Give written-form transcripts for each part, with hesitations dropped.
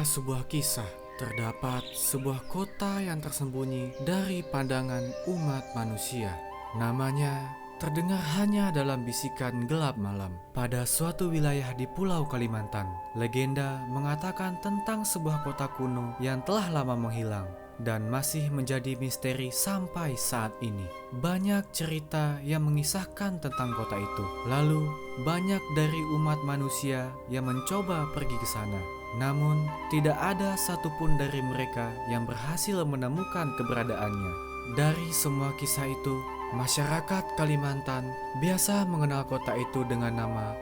Pada sebuah kisah, terdapat sebuah kota yang tersembunyi dari pandangan umat manusia. Namanya terdengar hanya dalam bisikan gelap malam. Pada suatu wilayah di Pulau Kalimantan, legenda mengatakan tentang sebuah kota kuno yang telah lama menghilang dan masih menjadi misteri sampai saat ini. Banyak cerita yang mengisahkan tentang kota itu. Lalu, banyak dari umat manusia yang mencoba pergi ke sana. Namun, tidak ada satupun dari mereka yang berhasil menemukan keberadaannya. Dari semua kisah itu, masyarakat Kalimantan biasa mengenal kota itu dengan nama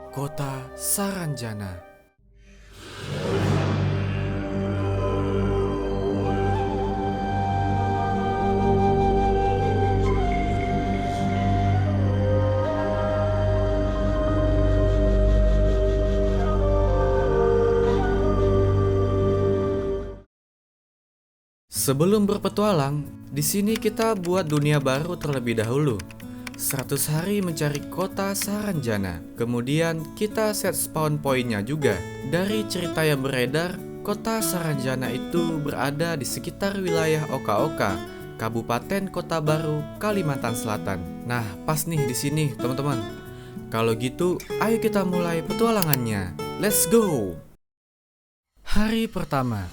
Kota Saranjana. Sebelum berpetualang, di sini kita buat dunia baru terlebih dahulu. 100 hari mencari kota Saranjana. Kemudian kita set spawn pointnya juga. Dari cerita yang beredar, kota Saranjana itu berada di sekitar wilayah Oka-Oka, Kabupaten Kota Baru, Kalimantan Selatan. Nah, pas nih di sini, teman-teman. Kalau gitu, ayo kita mulai petualangannya. Let's go! Hari pertama,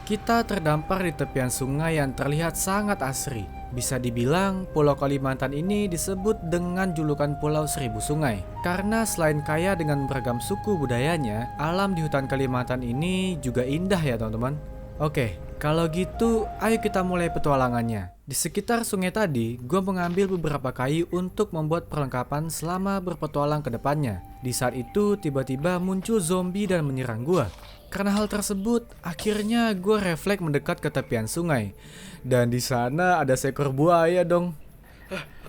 kita terdampar di tepian sungai yang terlihat sangat asri. Bisa dibilang Pulau Kalimantan ini disebut dengan julukan Pulau Seribu Sungai. Karena selain kaya dengan beragam suku budayanya, alam di hutan Kalimantan ini juga indah ya teman-teman. Oke, kalau gitu ayo kita mulai petualangannya. Di sekitar sungai tadi, gue mengambil beberapa kayu untuk membuat perlengkapan selama berpetualang ke depannya. Di saat itu tiba-tiba muncul zombie dan menyerang gue. Karena hal tersebut, akhirnya gue refleks mendekat ke tepian sungai. Dan di sana ada seekor buaya dong.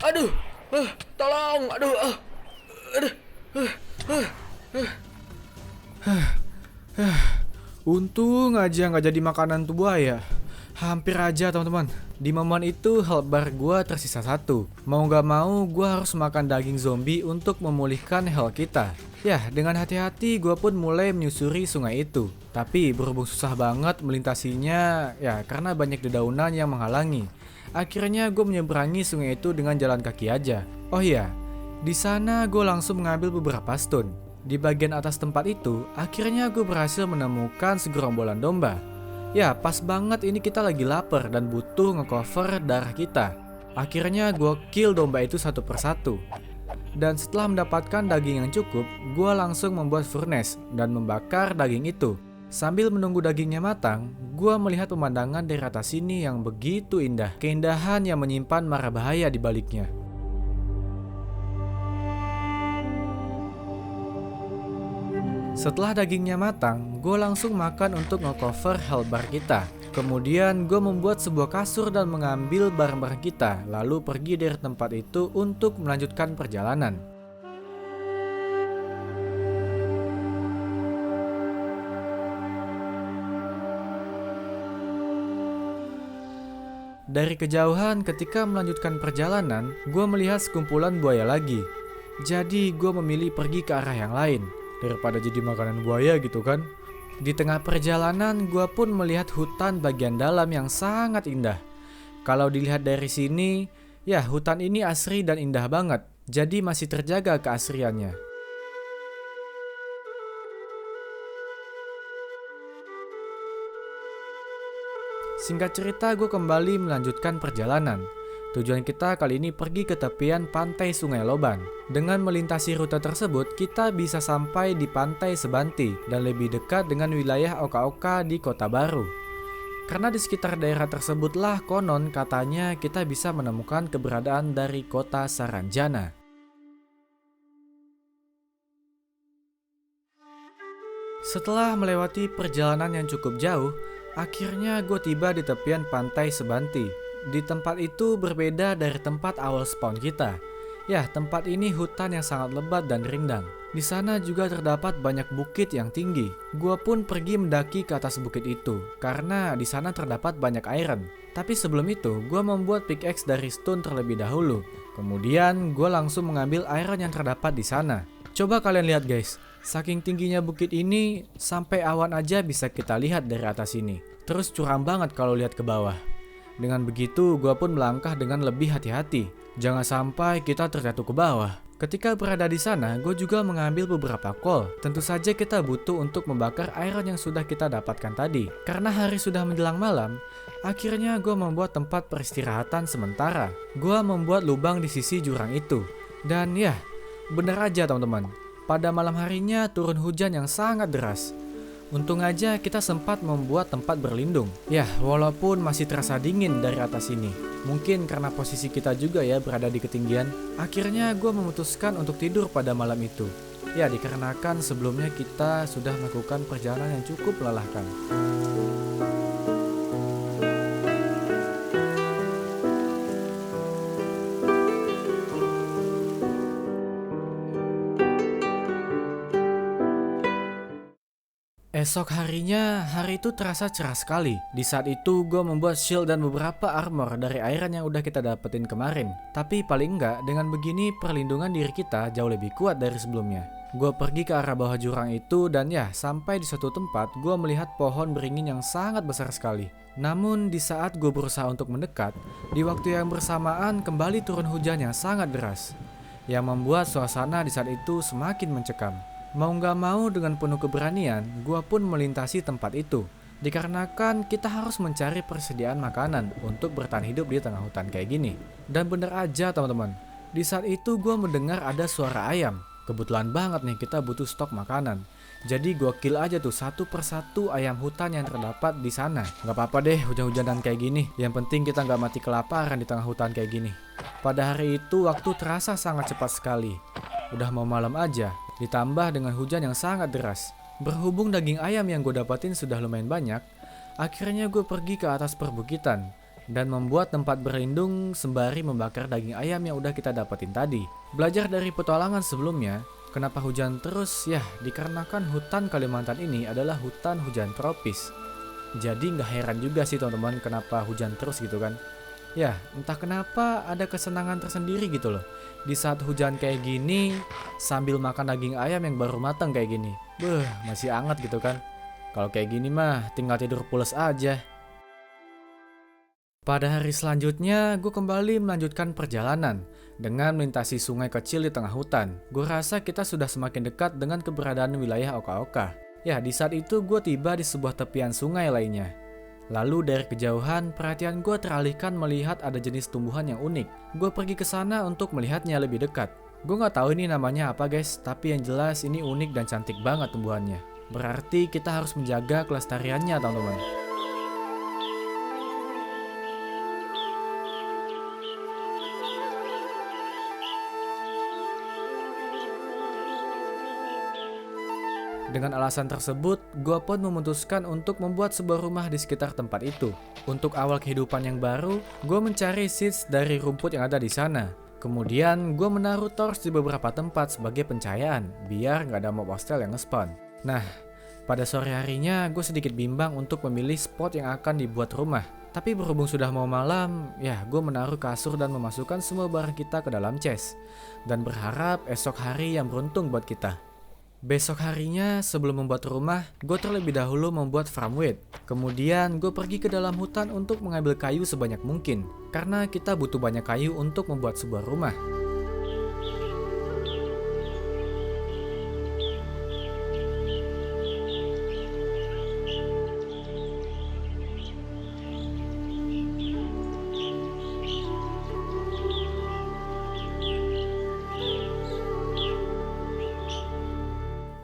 Aduh, tolong, aduh. Untung aja nggak jadi makanan tuh buaya. Hampir aja teman-teman. Di momen itu health bar gue tersisa 1. Mau gak mau gue harus makan daging zombie untuk memulihkan health kita. Ya, dengan hati-hati gue pun mulai menyusuri sungai itu. Tapi berhubung susah banget melintasinya, ya karena banyak dedaunan yang menghalangi. Akhirnya gue menyeberangi sungai itu dengan jalan kaki aja. Oh iya, di sana gue langsung mengambil beberapa stone. Di bagian atas tempat itu, akhirnya gue berhasil menemukan segerombolan domba. Ya, pas banget ini kita lagi lapar dan butuh ngecover darah kita. Akhirnya gue kill domba itu satu persatu. Dan setelah mendapatkan daging yang cukup, gue langsung membuat furnace dan membakar daging itu. Sambil menunggu dagingnya matang, gue melihat pemandangan dari atas sini yang begitu indah. Keindahan yang menyimpan mara bahaya di baliknya. Setelah dagingnya matang, gue langsung makan untuk nge-cover health bar kita. Kemudian gue membuat sebuah kasur dan mengambil barang-barang kita, lalu pergi dari tempat itu untuk melanjutkan perjalanan. Dari kejauhan ketika melanjutkan perjalanan, gue melihat sekumpulan buaya lagi. Jadi gue memilih pergi ke arah yang lain daripada jadi makanan buaya gitu kan. Di tengah perjalanan gue pun melihat hutan bagian dalam yang sangat indah. Kalau dilihat dari sini, ya hutan ini asri dan indah banget. Jadi masih terjaga keasriannya. Singkat cerita, gue kembali melanjutkan perjalanan. Tujuan kita kali ini pergi ke tepian pantai Sungai Loban. Dengan melintasi rute tersebut, kita bisa sampai di pantai Sebanti dan lebih dekat dengan wilayah Oka-Oka di Kota Baru. Karena di sekitar daerah tersebutlah konon katanya kita bisa menemukan keberadaan dari kota Saranjana. Setelah melewati perjalanan yang cukup jauh, akhirnya gue tiba di tepian pantai Sebanti. Di tempat itu berbeda dari tempat awal spawn kita. Ya, tempat ini hutan yang sangat lebat dan rindang. Di sana juga terdapat banyak bukit yang tinggi. Gua pun pergi mendaki ke atas bukit itu karena di sana terdapat banyak iron. Tapi sebelum itu, gua membuat pickaxe dari stone terlebih dahulu. Kemudian, gua langsung mengambil iron yang terdapat di sana. Coba kalian lihat guys. Saking tingginya bukit ini, sampai awan aja bisa kita lihat dari atas sini. Terus curam banget kalau lihat ke bawah. Dengan begitu, gua pun melangkah dengan lebih hati-hati. Jangan sampai kita terjatuh ke bawah. Ketika berada di sana, gue juga mengambil beberapa kol. Tentu saja kita butuh untuk membakar iron yang sudah kita dapatkan tadi. Karena hari sudah menjelang malam, akhirnya gue membuat tempat peristirahatan sementara. Gue membuat lubang di sisi jurang itu. Dan ya, benar aja teman-teman. Pada malam harinya turun hujan yang sangat deras. Untung aja kita sempat membuat tempat berlindung. Ya, walaupun masih terasa dingin dari atas sini. Mungkin karena posisi kita juga ya berada di ketinggian. Akhirnya gue memutuskan untuk tidur pada malam itu. Ya, dikarenakan sebelumnya kita sudah melakukan perjalanan yang cukup melelahkan. Esok harinya, hari itu terasa cerah sekali. Di saat itu, gue membuat shield dan beberapa armor dari iron yang udah kita dapetin kemarin. Tapi paling enggak, dengan begini perlindungan diri kita jauh lebih kuat dari sebelumnya. Gue pergi ke arah bawah jurang itu dan ya, sampai di suatu tempat, gue melihat pohon beringin yang sangat besar sekali. Namun, di saat gue berusaha untuk mendekat, di waktu yang bersamaan kembali turun hujan yang sangat deras. Yang membuat suasana di saat itu semakin mencekam. Mau gak mau dengan penuh keberanian, gua pun melintasi tempat itu. Dikarenakan kita harus mencari persediaan makanan untuk bertahan hidup di tengah hutan kayak gini. Dan bener aja teman-teman, di saat itu gua mendengar ada suara ayam. Kebetulan banget nih kita butuh stok makanan. Jadi gua kill aja tuh satu persatu ayam hutan yang terdapat di sana. Gak apa-apa deh hujan-hujanan kayak gini. Yang penting kita gak mati kelaparan di tengah hutan kayak gini. Pada hari itu waktu terasa sangat cepat sekali. Udah mau malam aja, ditambah dengan hujan yang sangat deras. Berhubung daging ayam yang gue dapatin sudah lumayan banyak, akhirnya gue pergi ke atas perbukitan dan membuat tempat berlindung sembari membakar daging ayam yang udah kita dapetin tadi. Belajar dari petualangan sebelumnya, kenapa hujan terus? Ya, dikarenakan hutan Kalimantan ini adalah hutan hujan tropis. Jadi nggak heran juga sih teman-teman kenapa hujan terus gitu kan. Ya, entah kenapa ada kesenangan tersendiri gitu loh. Di saat hujan kayak gini, sambil makan daging ayam yang baru matang kayak gini. Masih hangat gitu kan. Kalau kayak gini mah tinggal tidur pules aja. Pada hari selanjutnya, gue kembali melanjutkan perjalanan dengan melintasi sungai kecil di tengah hutan. Gue rasa kita sudah semakin dekat dengan keberadaan wilayah Oka-Oka. Ya, di saat itu gue tiba di sebuah tepian sungai lainnya. Lalu dari kejauhan, perhatian gue teralihkan melihat ada jenis tumbuhan yang unik. Gue pergi ke sana untuk melihatnya lebih dekat. Gue gak tahu ini namanya apa guys, tapi yang jelas ini unik dan cantik banget tumbuhannya. Berarti kita harus menjaga kelestariannya teman-teman. Dengan alasan tersebut, gue pun memutuskan untuk membuat sebuah rumah di sekitar tempat itu. Untuk awal kehidupan yang baru, gue mencari seeds dari rumput yang ada di sana. Kemudian, gue menaruh torch di beberapa tempat sebagai pencahayaan, biar nggak ada mob hostile yang nge-spawn. Nah, pada sore harinya, gue sedikit bimbang untuk memilih spot yang akan dibuat rumah. Tapi berhubung sudah mau malam, ya gue menaruh kasur dan memasukkan semua barang kita ke dalam chest. Dan berharap esok hari yang beruntung buat kita. Besok harinya sebelum membuat rumah, gue terlebih dahulu membuat farm wood. Kemudian gue pergi ke dalam hutan untuk mengambil kayu sebanyak mungkin. Karena kita butuh banyak kayu untuk membuat sebuah rumah.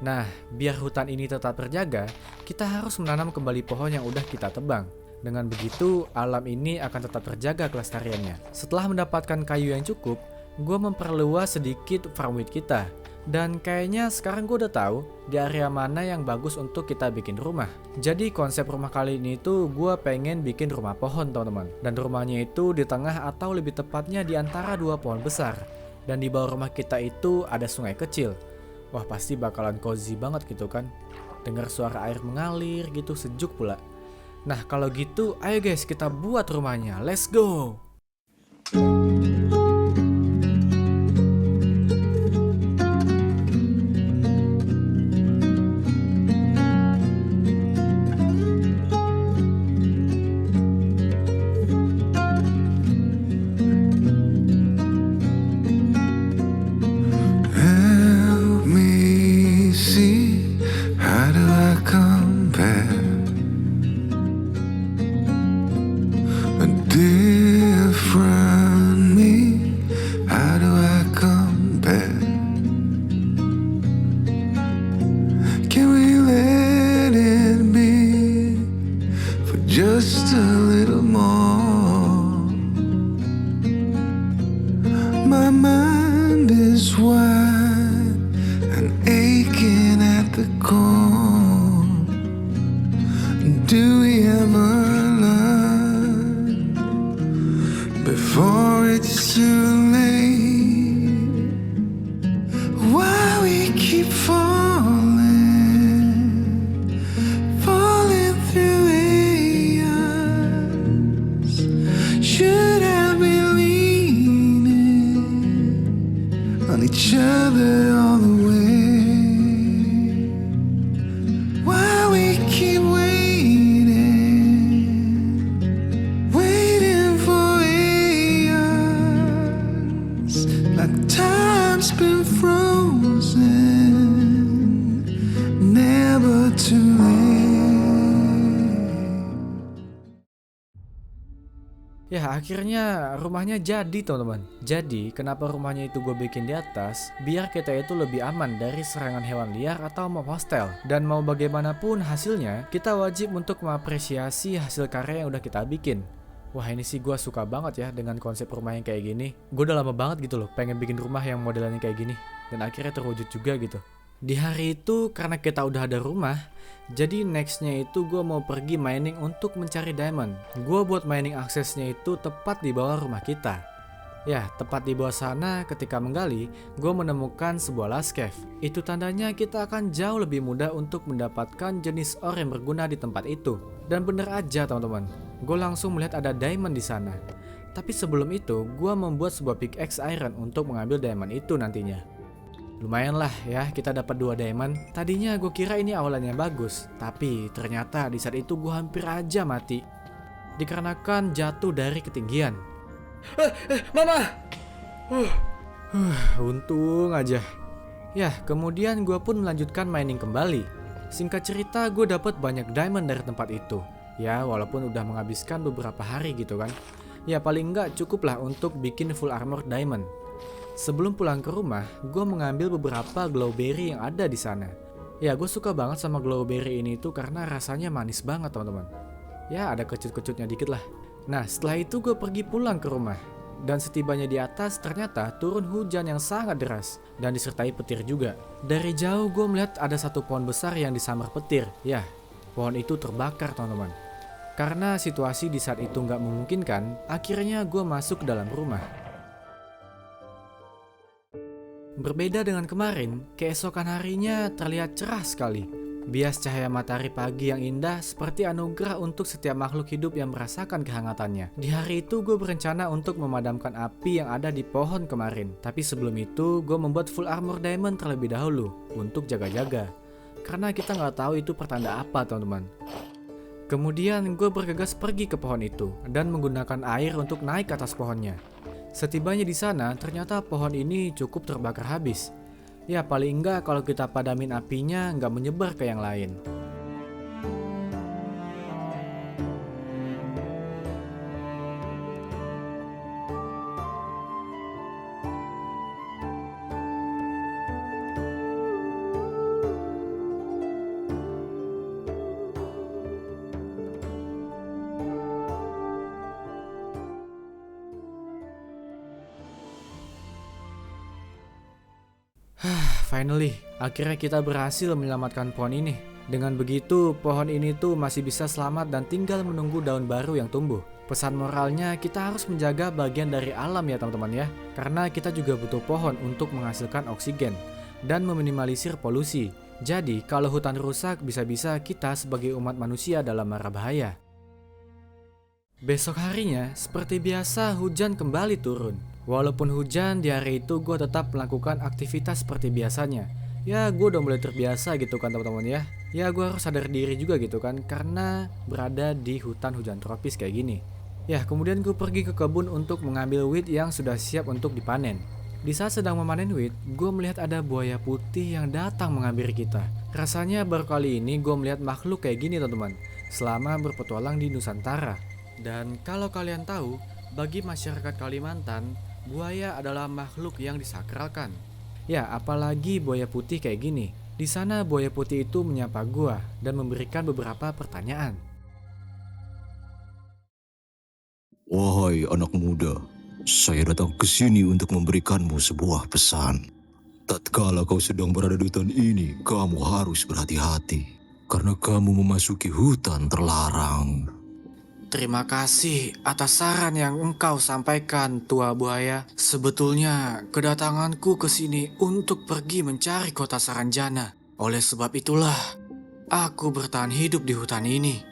Nah, biar hutan ini tetap terjaga, kita harus menanam kembali pohon yang udah kita tebang. Dengan begitu, alam ini akan tetap terjaga kelestariannya. Setelah mendapatkan kayu yang cukup, gue memperluas sedikit farm wood kita. Dan kayaknya sekarang gue udah tahu di area mana yang bagus untuk kita bikin rumah. Jadi konsep rumah kali ini tuh gue pengen bikin rumah pohon teman-teman. Dan rumahnya itu di tengah atau lebih tepatnya di antara dua pohon besar. Dan di bawah rumah kita itu ada sungai kecil. Wah pasti bakalan cozy banget gitu kan. Dengar suara air mengalir gitu sejuk pula. Nah kalau gitu ayo guys kita buat rumahnya. Let's go. just a little more. My mind is wide and aching at the core. Do we ever learn before it's too late? Why we keep falling through eons? Should I be leaning on each other all the way? Why we keep waiting for eons, like time's been frozen, never too late. Ya akhirnya rumahnya jadi teman-teman. Jadi kenapa rumahnya itu gue bikin di atas? Biar kita itu lebih aman dari serangan hewan liar atau mob hostile. Dan mau bagaimanapun hasilnya, kita wajib untuk mengapresiasi hasil karya yang udah kita bikin. Wah ini sih gue suka banget ya dengan konsep rumah yang kayak gini. Gue udah lama banget gitu loh pengen bikin rumah yang modelannya kayak gini. Dan akhirnya terwujud juga gitu. Di hari itu karena kita udah ada rumah, jadi nextnya itu gue mau pergi mining untuk mencari diamond. Gue buat mining aksesnya itu tepat di bawah rumah kita. Ya, tepat di bawah sana ketika menggali, gue menemukan sebuah last cave. Itu tandanya kita akan jauh lebih mudah untuk mendapatkan jenis ore yang berguna di tempat itu. Dan bener aja teman-teman, gue langsung melihat ada diamond di sana. Tapi sebelum itu, gue membuat sebuah pickaxe iron untuk mengambil diamond itu nantinya. Lumayan lah ya, kita dapat 2 diamond. Tadinya gue kira ini awalannya bagus, tapi ternyata di saat itu gue hampir aja mati. Dikarenakan jatuh dari ketinggian. Mama! Untung aja. Ya, kemudian gue pun melanjutkan mining kembali. Singkat cerita, gue dapat banyak diamond dari tempat itu. Ya, walaupun udah menghabiskan beberapa hari gitu kan. Ya, paling enggak cukup lah untuk bikin full armor diamond. Sebelum pulang ke rumah, gue mengambil beberapa glowberry yang ada di sana. Ya, gue suka banget sama glowberry ini tuh karena rasanya manis banget teman-teman. Ya, ada kecut-kecutnya dikit lah. Nah, setelah itu gue pergi pulang ke rumah. Dan setibanya di atas ternyata turun hujan yang sangat deras dan disertai petir juga. Dari jauh gue melihat ada satu pohon besar yang disambar petir. Ya, pohon itu terbakar teman-teman. Karena situasi di saat itu nggak memungkinkan, akhirnya gue masuk ke dalam rumah. Berbeda dengan kemarin, keesokan harinya terlihat cerah sekali. Bias cahaya matahari pagi yang indah seperti anugerah untuk setiap makhluk hidup yang merasakan kehangatannya. Di hari itu gue berencana untuk memadamkan api yang ada di pohon kemarin. Tapi sebelum itu gue membuat full armor diamond terlebih dahulu untuk jaga-jaga. Karena kita nggak tahu itu pertanda apa teman-teman. Kemudian gue bergegas pergi ke pohon itu dan menggunakan air untuk naik ke atas pohonnya. Setibanya di sana, ternyata pohon ini cukup terbakar habis. Ya paling enggak kalau kita padamin apinya nggak menyebar ke yang lain. Finally, akhirnya kita berhasil menyelamatkan pohon ini. Dengan begitu, pohon ini tuh masih bisa selamat dan tinggal menunggu daun baru yang tumbuh. Pesan moralnya, kita harus menjaga bagian dari alam ya teman-teman ya. Karena kita juga butuh pohon untuk menghasilkan oksigen dan meminimalisir polusi. Jadi, kalau hutan rusak, bisa-bisa kita sebagai umat manusia dalam mara bahaya. Besok harinya, seperti biasa hujan kembali turun. Walaupun hujan, di hari itu gue tetap melakukan aktivitas seperti biasanya. Ya gue udah mulai terbiasa gitu kan teman-teman ya. Ya gue harus sadar diri juga gitu kan, karena berada di hutan hujan tropis kayak gini. Ya kemudian gue pergi ke kebun untuk mengambil wheat yang sudah siap untuk dipanen. Di saat sedang memanen wheat, gue melihat ada buaya putih yang datang menghampiri kita. Rasanya baru kali ini gue melihat makhluk kayak gini teman-teman, selama berpetualang di Nusantara. Dan kalau kalian tahu, bagi masyarakat Kalimantan, buaya adalah makhluk yang disakralkan. Ya, apalagi buaya putih kayak gini. Di sana buaya putih itu menyapa gua dan memberikan beberapa pertanyaan. Hai anak muda, saya datang ke sini untuk memberikanmu sebuah pesan. Tatkala kau sedang berada di hutan ini, kamu harus berhati-hati. Karena kamu memasuki hutan terlarang. Terima kasih atas saran yang engkau sampaikan, Tua Buaya. Sebetulnya kedatanganku ke sini untuk pergi mencari kota Saranjana. Oleh sebab itulah, aku bertahan hidup di hutan ini.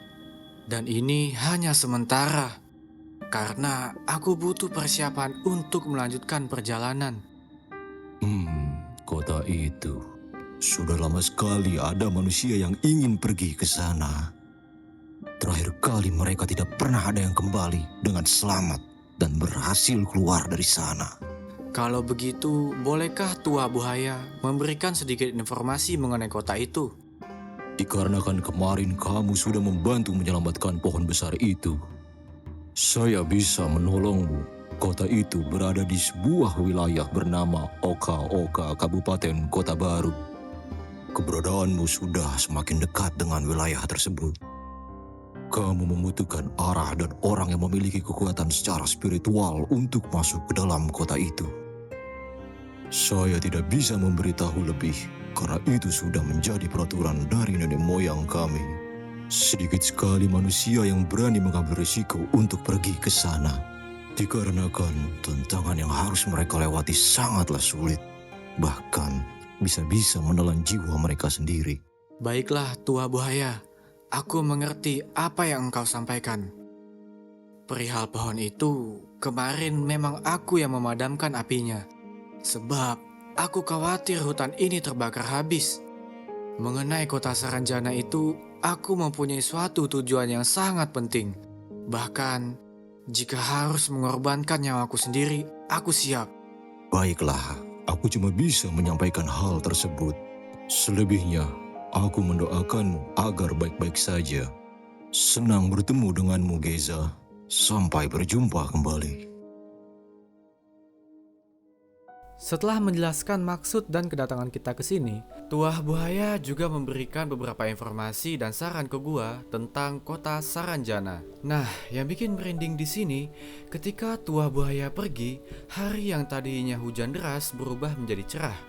Dan ini hanya sementara. Karena aku butuh persiapan untuk melanjutkan perjalanan. Kota itu. Sudah lama sekali ada manusia yang ingin pergi ke sana. Terakhir kali mereka tidak pernah ada yang kembali dengan selamat dan berhasil keluar dari sana. Kalau begitu, bolehkah Tua Buaya memberikan sedikit informasi mengenai kota itu? Dikarenakan kemarin kamu sudah membantu menyelamatkan pohon besar itu, saya bisa menolongmu. Kota itu berada di sebuah wilayah bernama Oka-Oka, Kabupaten Kota Baru. Keberadaanmu sudah semakin dekat dengan wilayah tersebut. Kamu membutuhkan arah dan orang yang memiliki kekuatan secara spiritual untuk masuk ke dalam kota itu. Saya tidak bisa memberitahu lebih, karena itu sudah menjadi peraturan dari nenek moyang kami. Sedikit sekali manusia yang berani mengambil risiko untuk pergi ke sana. Dikarenakan tantangan yang harus mereka lewati sangatlah sulit. Bahkan bisa-bisa menelan jiwa mereka sendiri. Baiklah Tua Buaya, aku mengerti apa yang engkau sampaikan. Perihal pohon itu, kemarin memang aku yang memadamkan apinya. Sebab aku khawatir hutan ini terbakar habis. Mengenai kota Saranjana itu, aku mempunyai suatu tujuan yang sangat penting. Bahkan, jika harus mengorbankan nyawaku sendiri, aku siap. Baiklah, aku cuma bisa menyampaikan hal tersebut. Selebihnya, aku mendoakanmu agar baik-baik saja. Senang bertemu denganmu, Geza. Sampai berjumpa kembali. Setelah menjelaskan maksud dan kedatangan kita ke sini, Tua Buaya juga memberikan beberapa informasi dan saran ke gua tentang kota Saranjana. Nah, yang bikin merinding di sini, ketika Tua Buaya pergi, hari yang tadinya hujan deras berubah menjadi cerah.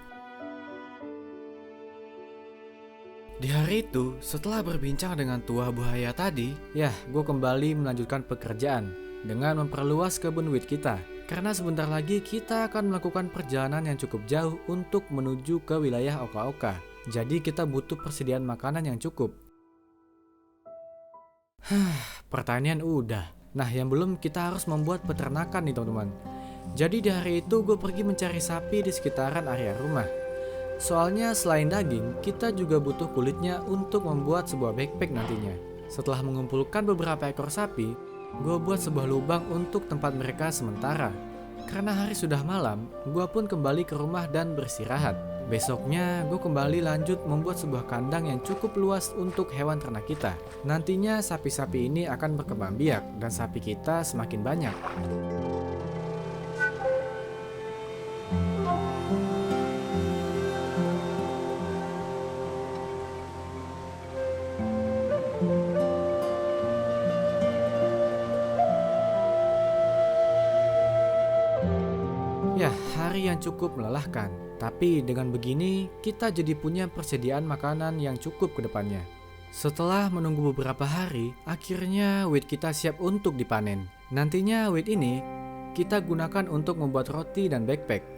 Di hari itu, setelah berbincang dengan Tua Buaya tadi, ya gue kembali melanjutkan pekerjaan dengan memperluas kebun wheat kita. Karena sebentar lagi kita akan melakukan perjalanan yang cukup jauh untuk menuju ke wilayah Oka-Oka. Jadi kita butuh persediaan makanan yang cukup. Pertanian udah. Nah yang belum, kita harus membuat peternakan nih teman-teman. Jadi di hari itu gue pergi mencari sapi di sekitaran area rumah. Soalnya selain daging, kita juga butuh kulitnya untuk membuat sebuah backpack nantinya. Setelah mengumpulkan beberapa ekor sapi, gue buat sebuah lubang untuk tempat mereka sementara. Karena hari sudah malam, gue pun kembali ke rumah dan beristirahat. Besoknya, gue kembali lanjut membuat sebuah kandang yang cukup luas untuk hewan ternak kita. Nantinya sapi-sapi ini akan berkembang biak dan sapi kita semakin banyak. Ya, hari yang cukup melelahkan. Tapi dengan begini, kita jadi punya persediaan makanan yang cukup ke depannya. Setelah menunggu beberapa hari, akhirnya wheat kita siap untuk dipanen. Nantinya wheat ini kita gunakan untuk membuat roti dan backpack.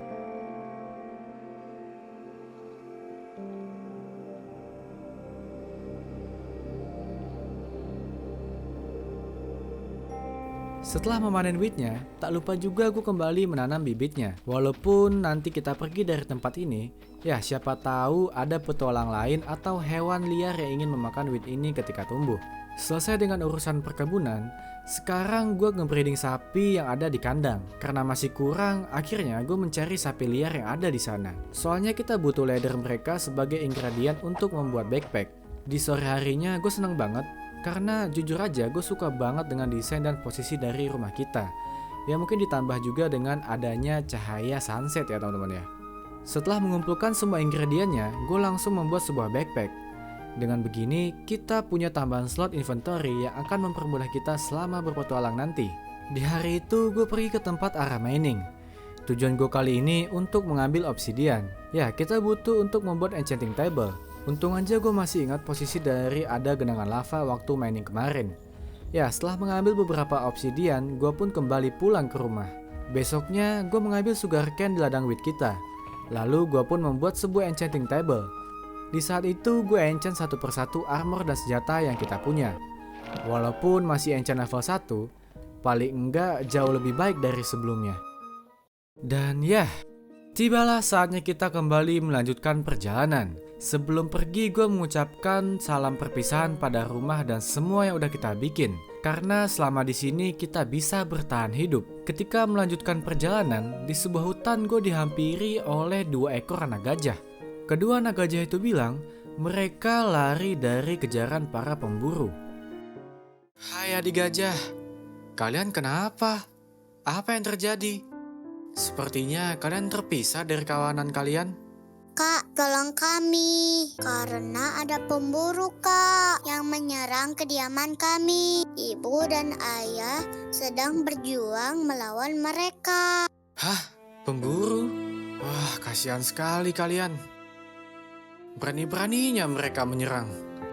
Setelah memanen wheatnya, tak lupa juga gue kembali menanam bibitnya. Walaupun nanti kita pergi dari tempat ini, ya siapa tahu ada petualang lain atau hewan liar yang ingin memakan wheat ini ketika tumbuh. Selesai dengan urusan perkebunan, sekarang gue ngebreeding sapi yang ada di kandang. Karena masih kurang, akhirnya gue mencari sapi liar yang ada di sana. Soalnya kita butuh leather mereka sebagai ingredient untuk membuat backpack. Di sore harinya gue seneng banget. Karena jujur aja gue suka banget dengan desain dan posisi dari rumah kita. Ya mungkin ditambah juga dengan adanya cahaya sunset ya teman-teman ya. Setelah mengumpulkan semua ingredientnya, gue langsung membuat sebuah backpack. Dengan begini, kita punya tambahan slot inventory yang akan mempermudah kita selama berpetualang nanti. Di hari itu gue pergi ke tempat arah mining. Tujuan gue kali ini untuk mengambil obsidian. Ya, kita butuh untuk membuat enchanting table. Untung aja gue masih ingat posisi dari ada genangan lava waktu mining kemarin. Ya, setelah mengambil beberapa obsidian, gue pun kembali pulang ke rumah. Besoknya, gue mengambil sugarcane di ladang wheat kita. Lalu gue pun membuat sebuah enchanting table. Di saat itu, gue enchant satu persatu armor dan senjata yang kita punya. Walaupun masih enchant level 1, paling enggak jauh lebih baik dari sebelumnya. Dan ya, tibalah saatnya kita kembali melanjutkan perjalanan. Sebelum pergi, gue mengucapkan salam perpisahan pada rumah dan semua yang udah kita bikin. Karena selama di sini kita bisa bertahan hidup. Ketika melanjutkan perjalanan, di sebuah hutan gue dihampiri oleh 2 ekor anak gajah. Kedua anak gajah itu bilang, mereka lari dari kejaran para pemburu. Hai adik gajah, kalian kenapa? Apa yang terjadi? Sepertinya kalian terpisah dari kawanan kalian. Kak, tolong kami. Karena ada pemburu, Kak, yang menyerang kediaman kami. Ibu dan ayah sedang berjuang melawan mereka. Hah? Pemburu? Wah, kasihan sekali kalian. Berani-beraninya mereka menyerang.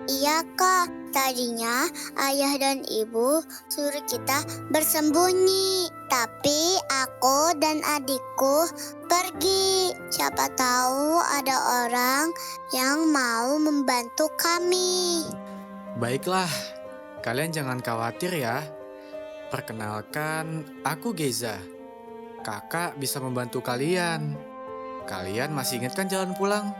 Iya, Kak. Tadinya ayah dan ibu suruh kita bersembunyi. Tapi aku dan adikku pergi. Siapa tahu ada orang yang mau membantu kami. Baiklah, kalian jangan khawatir ya. Perkenalkan, aku Geza. Kakak bisa membantu kalian. Kalian masih ingat kan jalan pulang?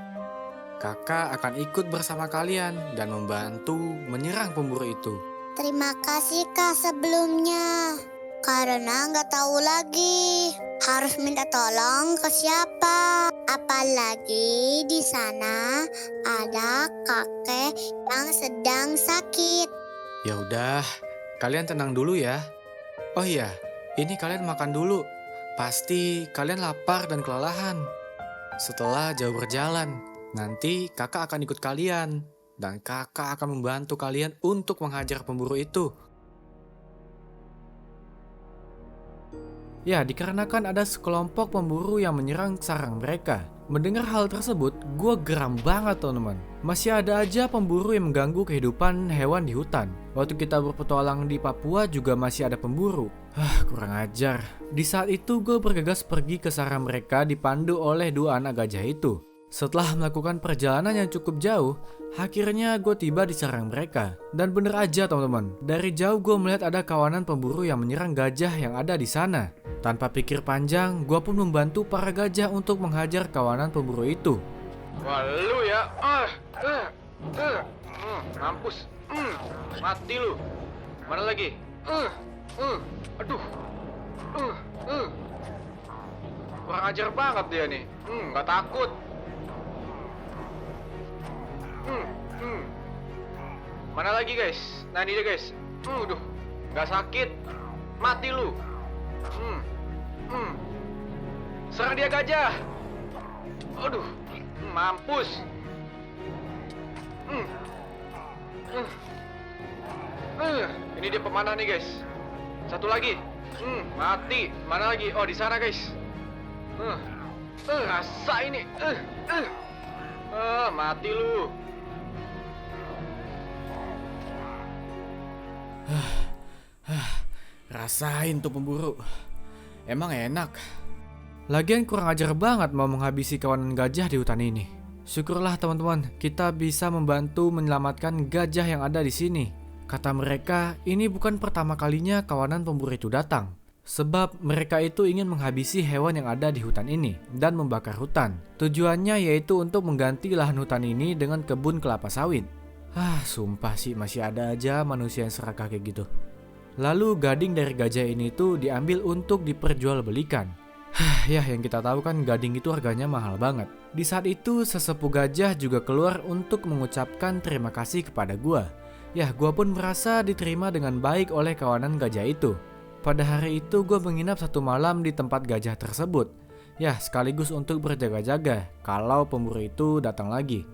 Kakak akan ikut bersama kalian dan membantu menyerang pemburu itu. Terima kasih, Kak, sebelumnya. Karena nggak tahu lagi harus minta tolong ke siapa. Apalagi di sana ada kakek yang sedang sakit. Ya udah, kalian tenang dulu ya. Oh iya, ini kalian makan dulu. Pasti kalian lapar dan kelelahan. Setelah jauh berjalan, nanti kakak akan ikut kalian. Dan kakak akan membantu kalian untuk menghajar pemburu itu. Ya, dikarenakan ada sekelompok pemburu yang menyerang sarang mereka. Mendengar hal tersebut, gue geram banget teman-teman. Masih ada aja pemburu yang mengganggu kehidupan hewan di hutan. Waktu kita berpetualang di Papua juga masih ada pemburu. Kurang ajar. Di saat itu gue bergegas pergi ke sarang mereka dipandu oleh 2 anak gajah itu. Setelah melakukan perjalanan yang cukup jauh, akhirnya gue tiba di sarang mereka. Dan bener aja teman-teman, dari jauh gue melihat ada kawanan pemburu yang menyerang gajah yang ada di sana. Tanpa pikir panjang, gue pun membantu para gajah untuk menghajar kawanan pemburu itu. Wah, lu ya. Mampus. Mati lu. Mana lagi? Aduh. Kurang ajar banget dia nih. Nggak takut. Mana lagi guys? Nah ini dia guys. Aduh, nggak sakit. Mati lu. Serang dia gajah. Aduh, mampus. Ini dia pemanah nih guys. Satu lagi. Mati. Mana lagi? Oh di sana guys. Rasa ini. Mati lu. Rasain tuh pemburu. Emang enak. Lagian kurang ajar banget mau menghabisi kawanan gajah di hutan ini. Syukurlah teman-teman, kita bisa membantu menyelamatkan gajah yang ada di sini. Kata mereka, ini bukan pertama kalinya kawanan pemburu itu datang. Sebab mereka itu ingin menghabisi hewan yang ada di hutan ini dan membakar hutan. Tujuannya yaitu untuk mengganti lahan hutan ini dengan kebun kelapa sawit. Sumpah sih masih ada aja manusia yang serakah kayak gitu. Lalu gading dari gajah ini tuh diambil untuk diperjualbelikan. Ya yang kita tahu kan gading itu harganya mahal banget. Di saat itu sesepuh gajah juga keluar untuk mengucapkan terima kasih kepada gua. Ya gua pun merasa diterima dengan baik oleh kawanan gajah itu. Pada hari itu gua menginap 1 malam di tempat gajah tersebut. Ya sekaligus untuk berjaga-jaga kalau pemburu itu datang lagi.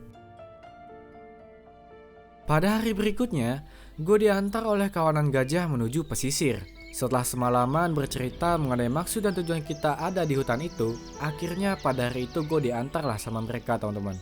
Pada hari berikutnya, gue diantar oleh kawanan gajah menuju pesisir. Setelah semalaman bercerita mengenai maksud dan tujuan kita ada di hutan itu, akhirnya pada hari itu gue diantar lah sama mereka teman-teman.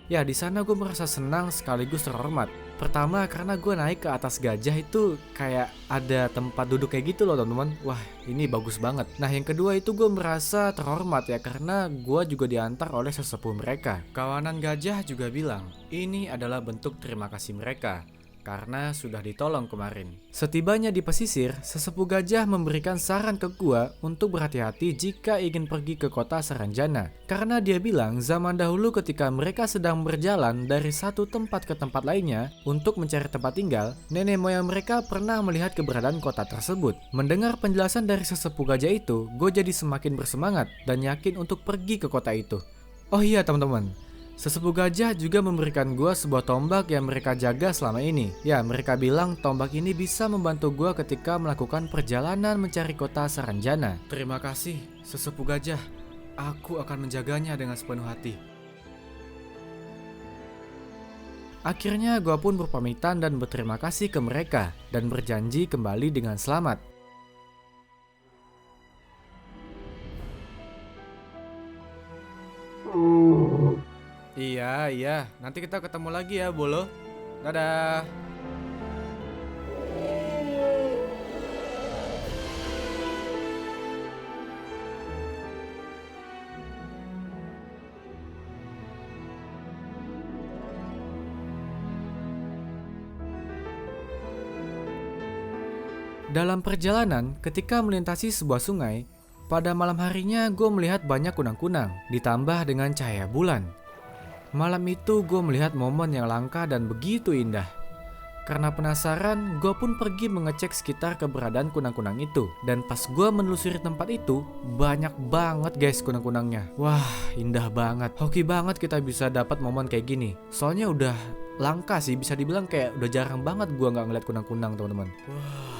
Ya di sana gue merasa senang sekaligus terhormat. Pertama karena gue naik ke atas gajah itu kayak ada tempat duduk kayak gitu loh teman-teman. Wah ini bagus banget. Nah yang kedua itu gue merasa terhormat ya karena gue juga diantar oleh sesepuh mereka. Kawanan gajah juga bilang ini adalah bentuk terima kasih mereka karena sudah ditolong kemarin. Setibanya di pesisir, sesepuh gajah memberikan saran ke gua untuk berhati-hati jika ingin pergi ke kota Saranjana. Karena dia bilang zaman dahulu ketika mereka sedang berjalan dari satu tempat ke tempat lainnya untuk mencari tempat tinggal, nenek moyang mereka pernah melihat keberadaan kota tersebut. Mendengar penjelasan dari sesepuh gajah itu, gue jadi semakin bersemangat dan yakin untuk pergi ke kota itu. Oh iya teman-teman, sesepuh gajah juga memberikan gua sebuah tombak yang mereka jaga selama ini. Ya, mereka bilang tombak ini bisa membantu gua ketika melakukan perjalanan mencari kota Saranjana. Terima kasih, sesepuh gajah. Aku akan menjaganya dengan sepenuh hati. Akhirnya gua pun berpamitan dan berterima kasih ke mereka dan berjanji kembali dengan selamat. Iya, nanti kita ketemu lagi ya, Bolo. Dadah. Dalam perjalanan, ketika melintasi sebuah sungai, pada malam harinya gue melihat banyak kunang-kunang, ditambah dengan cahaya bulan. Malam itu gue melihat momen yang langka dan begitu indah. Karena penasaran, gue pun pergi mengecek sekitar keberadaan kunang-kunang itu. Dan pas gue menelusuri tempat itu, banyak banget guys kunang-kunangnya. Wah, indah banget. Hoki banget kita bisa dapat momen kayak gini. Soalnya udah langka sih, bisa dibilang kayak udah jarang banget gue gak ngeliat kunang-kunang teman-teman. Wah,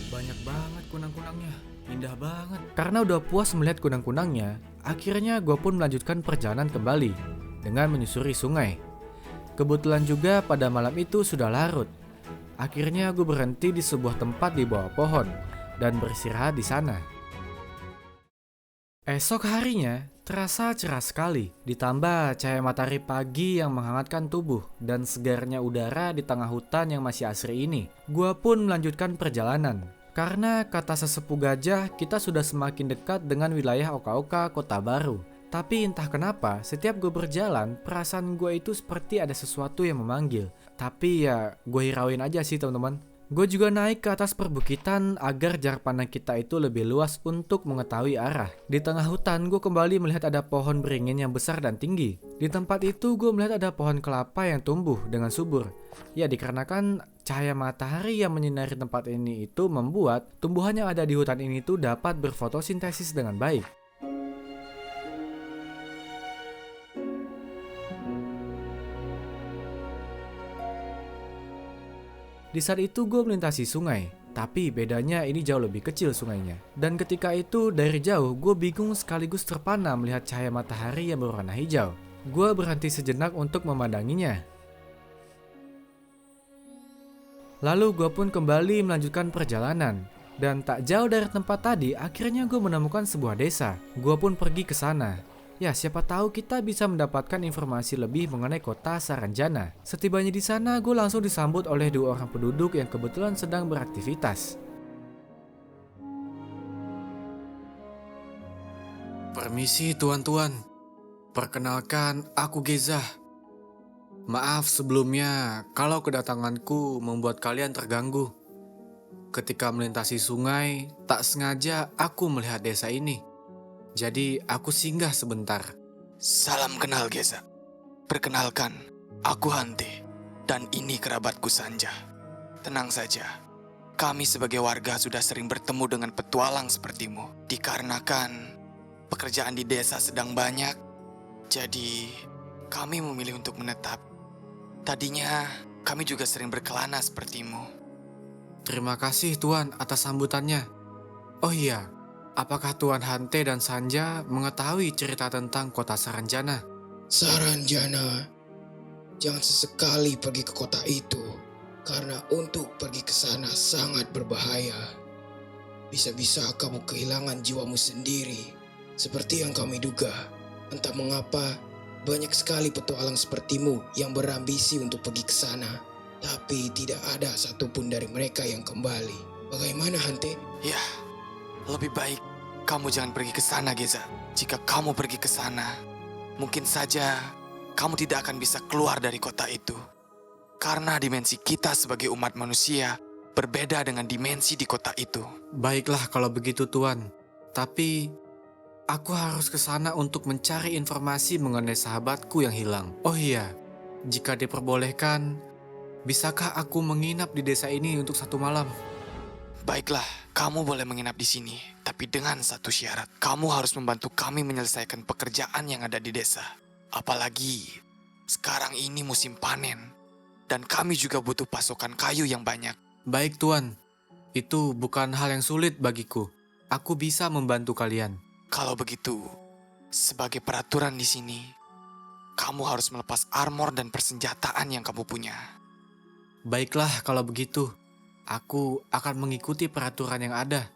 banyak banget kunang-kunangnya. Indah banget. Karena udah puas melihat kunang-kunangnya, akhirnya gue pun melanjutkan perjalanan kembali dengan menyusuri sungai. Kebetulan juga pada malam itu sudah larut. Akhirnya gue berhenti di sebuah tempat di bawah pohon dan beristirahat di sana. Esok harinya terasa cerah sekali, ditambah cahaya matahari pagi yang menghangatkan tubuh dan segarnya udara di tengah hutan yang masih asri ini. Gua pun melanjutkan perjalanan. Karena kata sesepuh gajah, kita sudah semakin dekat dengan wilayah Oka-Oka, Kota Baru. Tapi entah kenapa, setiap gue berjalan, perasaan gue itu seperti ada sesuatu yang memanggil. Tapi ya, gue hirauin aja sih teman-teman. Gue juga naik ke atas perbukitan agar jarak pandang kita itu lebih luas untuk mengetahui arah. Di tengah hutan, gue kembali melihat ada pohon beringin yang besar dan tinggi. Di tempat itu, gue melihat ada pohon kelapa yang tumbuh dengan subur. Ya, dikarenakan cahaya matahari yang menyinari tempat ini itu membuat tumbuhan yang ada di hutan ini tuh dapat berfotosintesis dengan baik. Di saat itu gue melintasi sungai, tapi bedanya ini jauh lebih kecil sungainya. Dan ketika itu dari jauh gue bingung sekaligus terpana melihat cahaya matahari yang berwarna hijau. Gue berhenti sejenak untuk memandanginya. Lalu gue pun kembali melanjutkan perjalanan. Dan tak jauh dari tempat tadi akhirnya gue menemukan sebuah desa. Gue pun pergi ke sana. Ya, siapa tahu kita bisa mendapatkan informasi lebih mengenai kota Saranjana. Setibanya di sana, gue langsung disambut oleh dua orang penduduk yang kebetulan sedang beraktivitas. Permisi tuan-tuan, perkenalkan aku Geza. Maaf sebelumnya kalau kedatanganku membuat kalian terganggu. Ketika melintasi sungai, tak sengaja aku melihat desa ini. Jadi aku singgah sebentar. Salam kenal Geza. Perkenalkan, aku Hante. Dan ini kerabatku Sanja. Tenang saja. Kami sebagai warga sudah sering bertemu dengan petualang sepertimu. Dikarenakan pekerjaan di desa sedang banyak. Jadi kami memilih untuk menetap. Tadinya kami juga sering berkelana sepertimu. Terima kasih tuan atas sambutannya. Oh iya. Apakah Tuan Hante dan Sanja mengetahui cerita tentang kota Saranjana? Saranjana, jangan sesekali pergi ke kota itu, karena untuk pergi ke sana sangat berbahaya. Bisa-bisa kamu kehilangan jiwamu sendiri. Seperti yang kami duga. Entah mengapa, banyak sekali petualang sepertimu yang berambisi untuk pergi ke sana. Tapi tidak ada satupun dari mereka yang kembali. Bagaimana, Hante? Ya, lebih baik kamu jangan pergi ke sana, Geza. Jika kamu pergi ke sana, mungkin saja kamu tidak akan bisa keluar dari kota itu. Karena dimensi kita sebagai umat manusia berbeda dengan dimensi di kota itu. Baiklah kalau begitu Tuan. Tapi aku harus ke sana untuk mencari informasi mengenai sahabatku yang hilang. Oh iya, jika diperbolehkan, bisakah aku menginap di desa ini untuk 1 malam? Baiklah, kamu boleh menginap di sini. Tapi dengan satu syarat. Kamu harus membantu kami menyelesaikan pekerjaan yang ada di desa. Apalagi sekarang ini musim panen. Dan kami juga butuh pasokan kayu yang banyak. Baik Tuan, itu bukan hal yang sulit bagiku. Aku bisa membantu kalian. Kalau begitu, sebagai peraturan di sini, kamu harus melepas armor dan persenjataan yang kamu punya. Baiklah kalau begitu, aku akan mengikuti peraturan yang ada.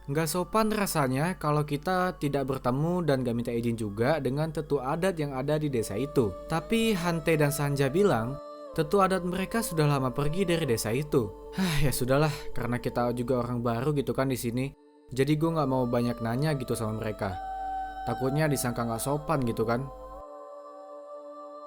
Nggak sopan rasanya kalau kita tidak bertemu dan gak minta izin juga dengan tetua adat yang ada di desa itu. Tapi Hante dan Sanja bilang, tetua adat mereka sudah lama pergi dari desa itu. Ya sudahlah, karena kita juga orang baru gitu kan di sini. Jadi gue nggak mau banyak nanya gitu sama mereka. Takutnya disangka nggak sopan gitu kan.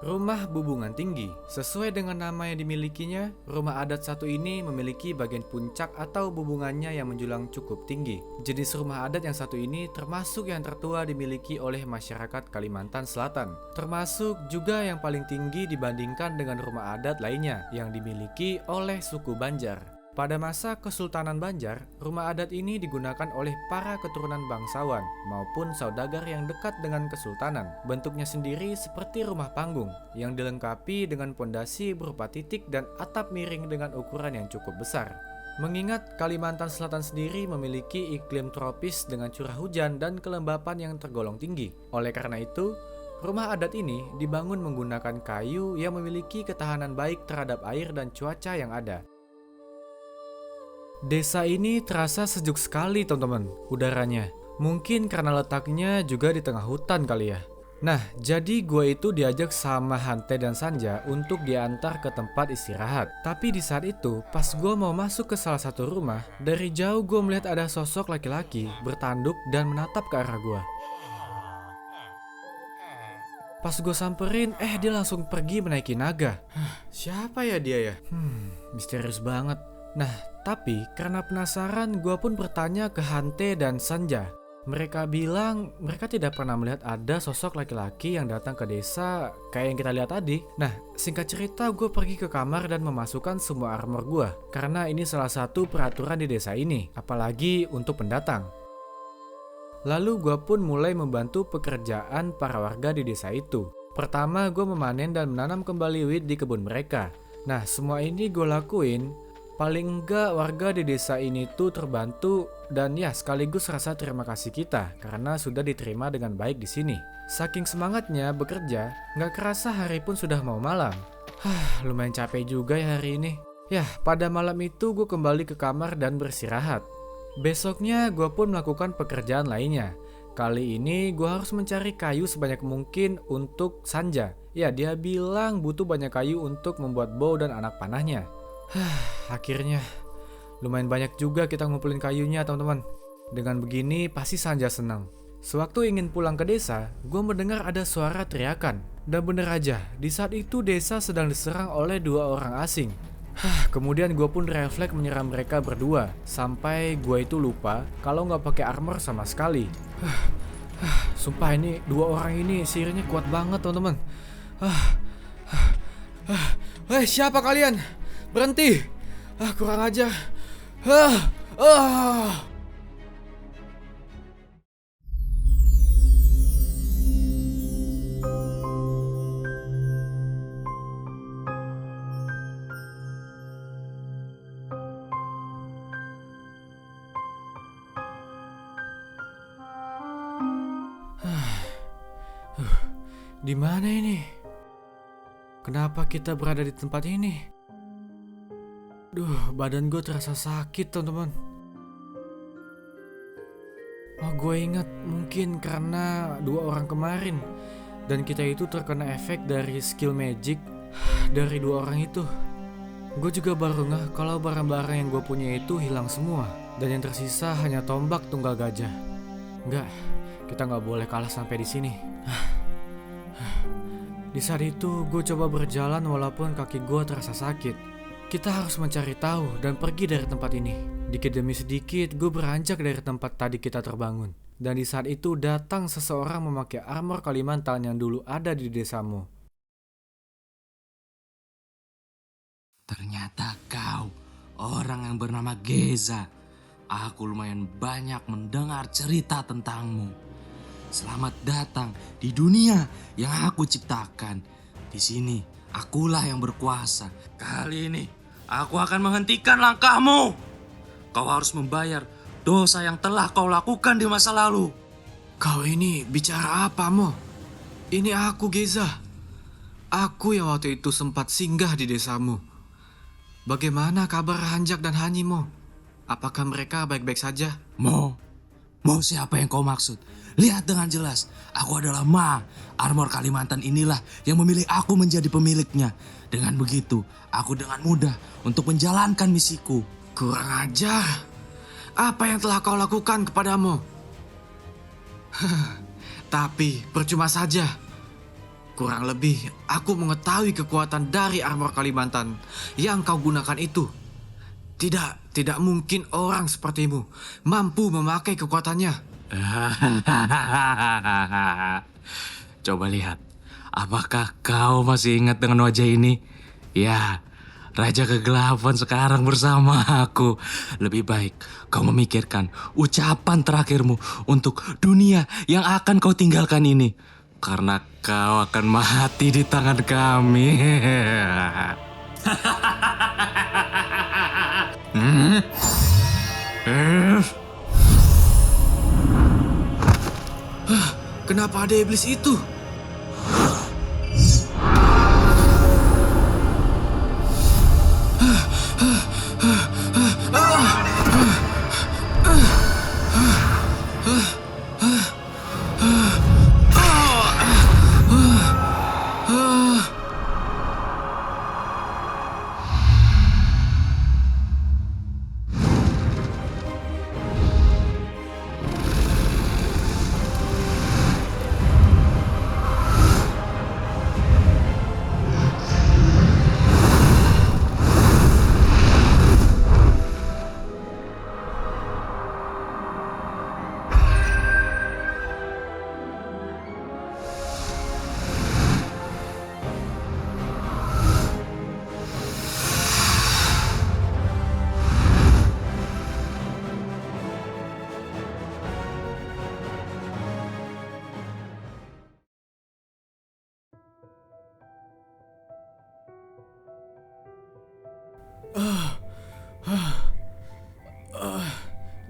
Rumah Bubungan Tinggi. Sesuai dengan nama yang dimilikinya, rumah adat satu ini memiliki bagian puncak atau bubungannya yang menjulang cukup tinggi. Jenis rumah adat yang satu ini termasuk yang tertua dimiliki oleh masyarakat Kalimantan Selatan. Termasuk juga yang paling tinggi dibandingkan dengan rumah adat lainnya yang dimiliki oleh suku Banjar. Pada masa Kesultanan Banjar, rumah adat ini digunakan oleh para keturunan bangsawan maupun saudagar yang dekat dengan kesultanan. Bentuknya sendiri seperti rumah panggung yang dilengkapi dengan pondasi berupa titik dan atap miring dengan ukuran yang cukup besar. Mengingat Kalimantan Selatan sendiri memiliki iklim tropis dengan curah hujan dan kelembapan yang tergolong tinggi. Oleh karena itu, rumah adat ini dibangun menggunakan kayu yang memiliki ketahanan baik terhadap air dan cuaca yang ada. Desa ini terasa sejuk sekali teman-teman, udaranya. Mungkin karena letaknya juga di tengah hutan kali ya. Nah, jadi gue itu diajak sama Hante dan Sanja untuk diantar ke tempat istirahat. Tapi di saat itu, pas gue mau masuk ke salah satu rumah, dari jauh gue melihat ada sosok laki-laki bertanduk dan menatap ke arah gue. Pas gue samperin, dia langsung pergi menaiki naga. Siapa ya dia ya? Misterius banget. Nah, tapi karena penasaran, gue pun bertanya ke Hante dan Sanja. Mereka bilang mereka tidak pernah melihat ada sosok laki-laki yang datang ke desa kayak yang kita lihat tadi. Nah, singkat cerita gue pergi ke kamar dan memasukkan semua armor gue. Karena ini salah satu peraturan di desa ini, apalagi untuk pendatang. Lalu gue pun mulai membantu pekerjaan para warga di desa itu. Pertama, gue memanen dan menanam kembali wheat di kebun mereka. Nah, semua ini gue lakuin paling enggak warga di desa ini tuh terbantu dan ya sekaligus rasa terima kasih kita karena sudah diterima dengan baik di sini. Saking semangatnya bekerja, nggak kerasa hari pun sudah mau malam. Lumayan capek juga ya hari ini. Ya, pada malam itu gue kembali ke kamar dan beristirahat. Besoknya gue pun melakukan pekerjaan lainnya. Kali ini gue harus mencari kayu sebanyak mungkin untuk Sanja. Ya, dia bilang butuh banyak kayu untuk membuat bow dan anak panahnya. Akhirnya lumayan banyak juga kita ngumpulin kayunya teman-teman. Dengan begini pasti Sanja senang. Sewaktu ingin pulang ke desa, gue mendengar ada suara teriakan. Dan bener aja, di saat itu desa sedang diserang oleh 2 orang asing. Kemudian gue pun refleks menyerang mereka berdua. Sampai gue itu lupa kalau gak pakai armor sama sekali. Sumpah ini 2 orang ini sihirnya kuat banget teman-teman. Hei, siapa kalian? Berhenti! Kurang ajar. Di mana ini? Kenapa kita berada di tempat ini? Badan gue terasa sakit teman-teman. Oh, gue ingat, mungkin karena 2 orang kemarin. Dan kita itu terkena efek dari skill magic dari 2 orang itu. Gue juga baru ngeh kalau barang-barang yang gue punya itu hilang semua. Dan yang tersisa hanya tombak tunggal gajah. Enggak, kita nggak boleh kalah sampai di sini. Di saat itu gue coba berjalan walaupun kaki gue terasa sakit. Kita harus mencari tahu dan pergi dari tempat ini. Dikit demi sedikit gue beranjak dari tempat tadi kita terbangun. Dan di saat itu datang seseorang memakai armor Kalimantan yang dulu ada di desamu. Ternyata kau orang yang bernama Geza. Aku lumayan banyak mendengar cerita tentangmu. Selamat datang di dunia yang aku ciptakan. Di sini akulah yang berkuasa. Kali ini aku akan menghentikan langkahmu. Kau harus membayar dosa yang telah kau lakukan di masa lalu. Kau ini bicara apa, Mo? Ini aku, Geza. Aku yang waktu itu sempat singgah di desamu. Bagaimana kabar Hanjak dan Hanyi, Mo? Apakah mereka baik-baik saja? Mo siapa yang kau maksud? Lihat dengan jelas, aku adalah Ma. Armor Kalimantan inilah yang memilih aku menjadi pemiliknya. Dengan begitu, aku dengan mudah untuk menjalankan misiku. Kurang ajar. Apa yang telah kau lakukan kepadamu? Tapi percuma saja. Kurang lebih, aku mengetahui kekuatan dari armor Kalimantan yang kau gunakan itu. Tidak mungkin orang sepertimu mampu memakai kekuatannya. Coba lihat, apakah kau masih ingat dengan wajah ini? Ya, Raja Kegelapan sekarang bersama aku. Lebih baik kau memikirkan ucapan terakhirmu untuk dunia yang akan kau tinggalkan ini. Karena kau akan mati di tangan kami. Kenapa ada iblis itu?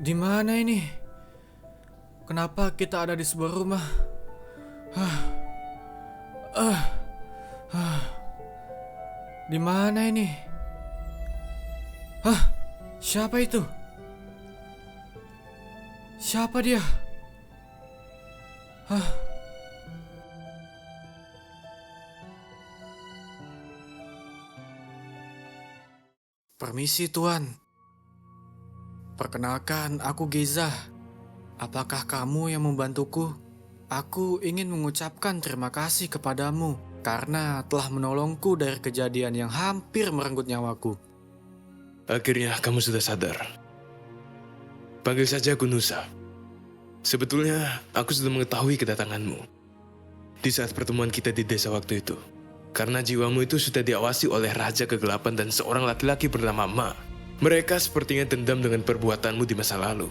Di mana ini? Kenapa kita ada di sebuah rumah? Di mana ini? Siapa itu? Siapa dia? Permisi, Tuan. Perkenalkan, aku Geza. Apakah kamu yang membantuku? Aku ingin mengucapkan terima kasih kepadamu karena telah menolongku dari kejadian yang hampir merenggut nyawaku. Akhirnya kamu sudah sadar. Panggil saja aku Nusa. Sebetulnya aku sudah mengetahui kedatanganmu di saat pertemuan kita di desa waktu itu. Karena jiwamu itu sudah diawasi oleh Raja Kegelapan dan seorang laki-laki bernama Ma. Mereka sepertinya dendam dengan perbuatanmu di masa lalu.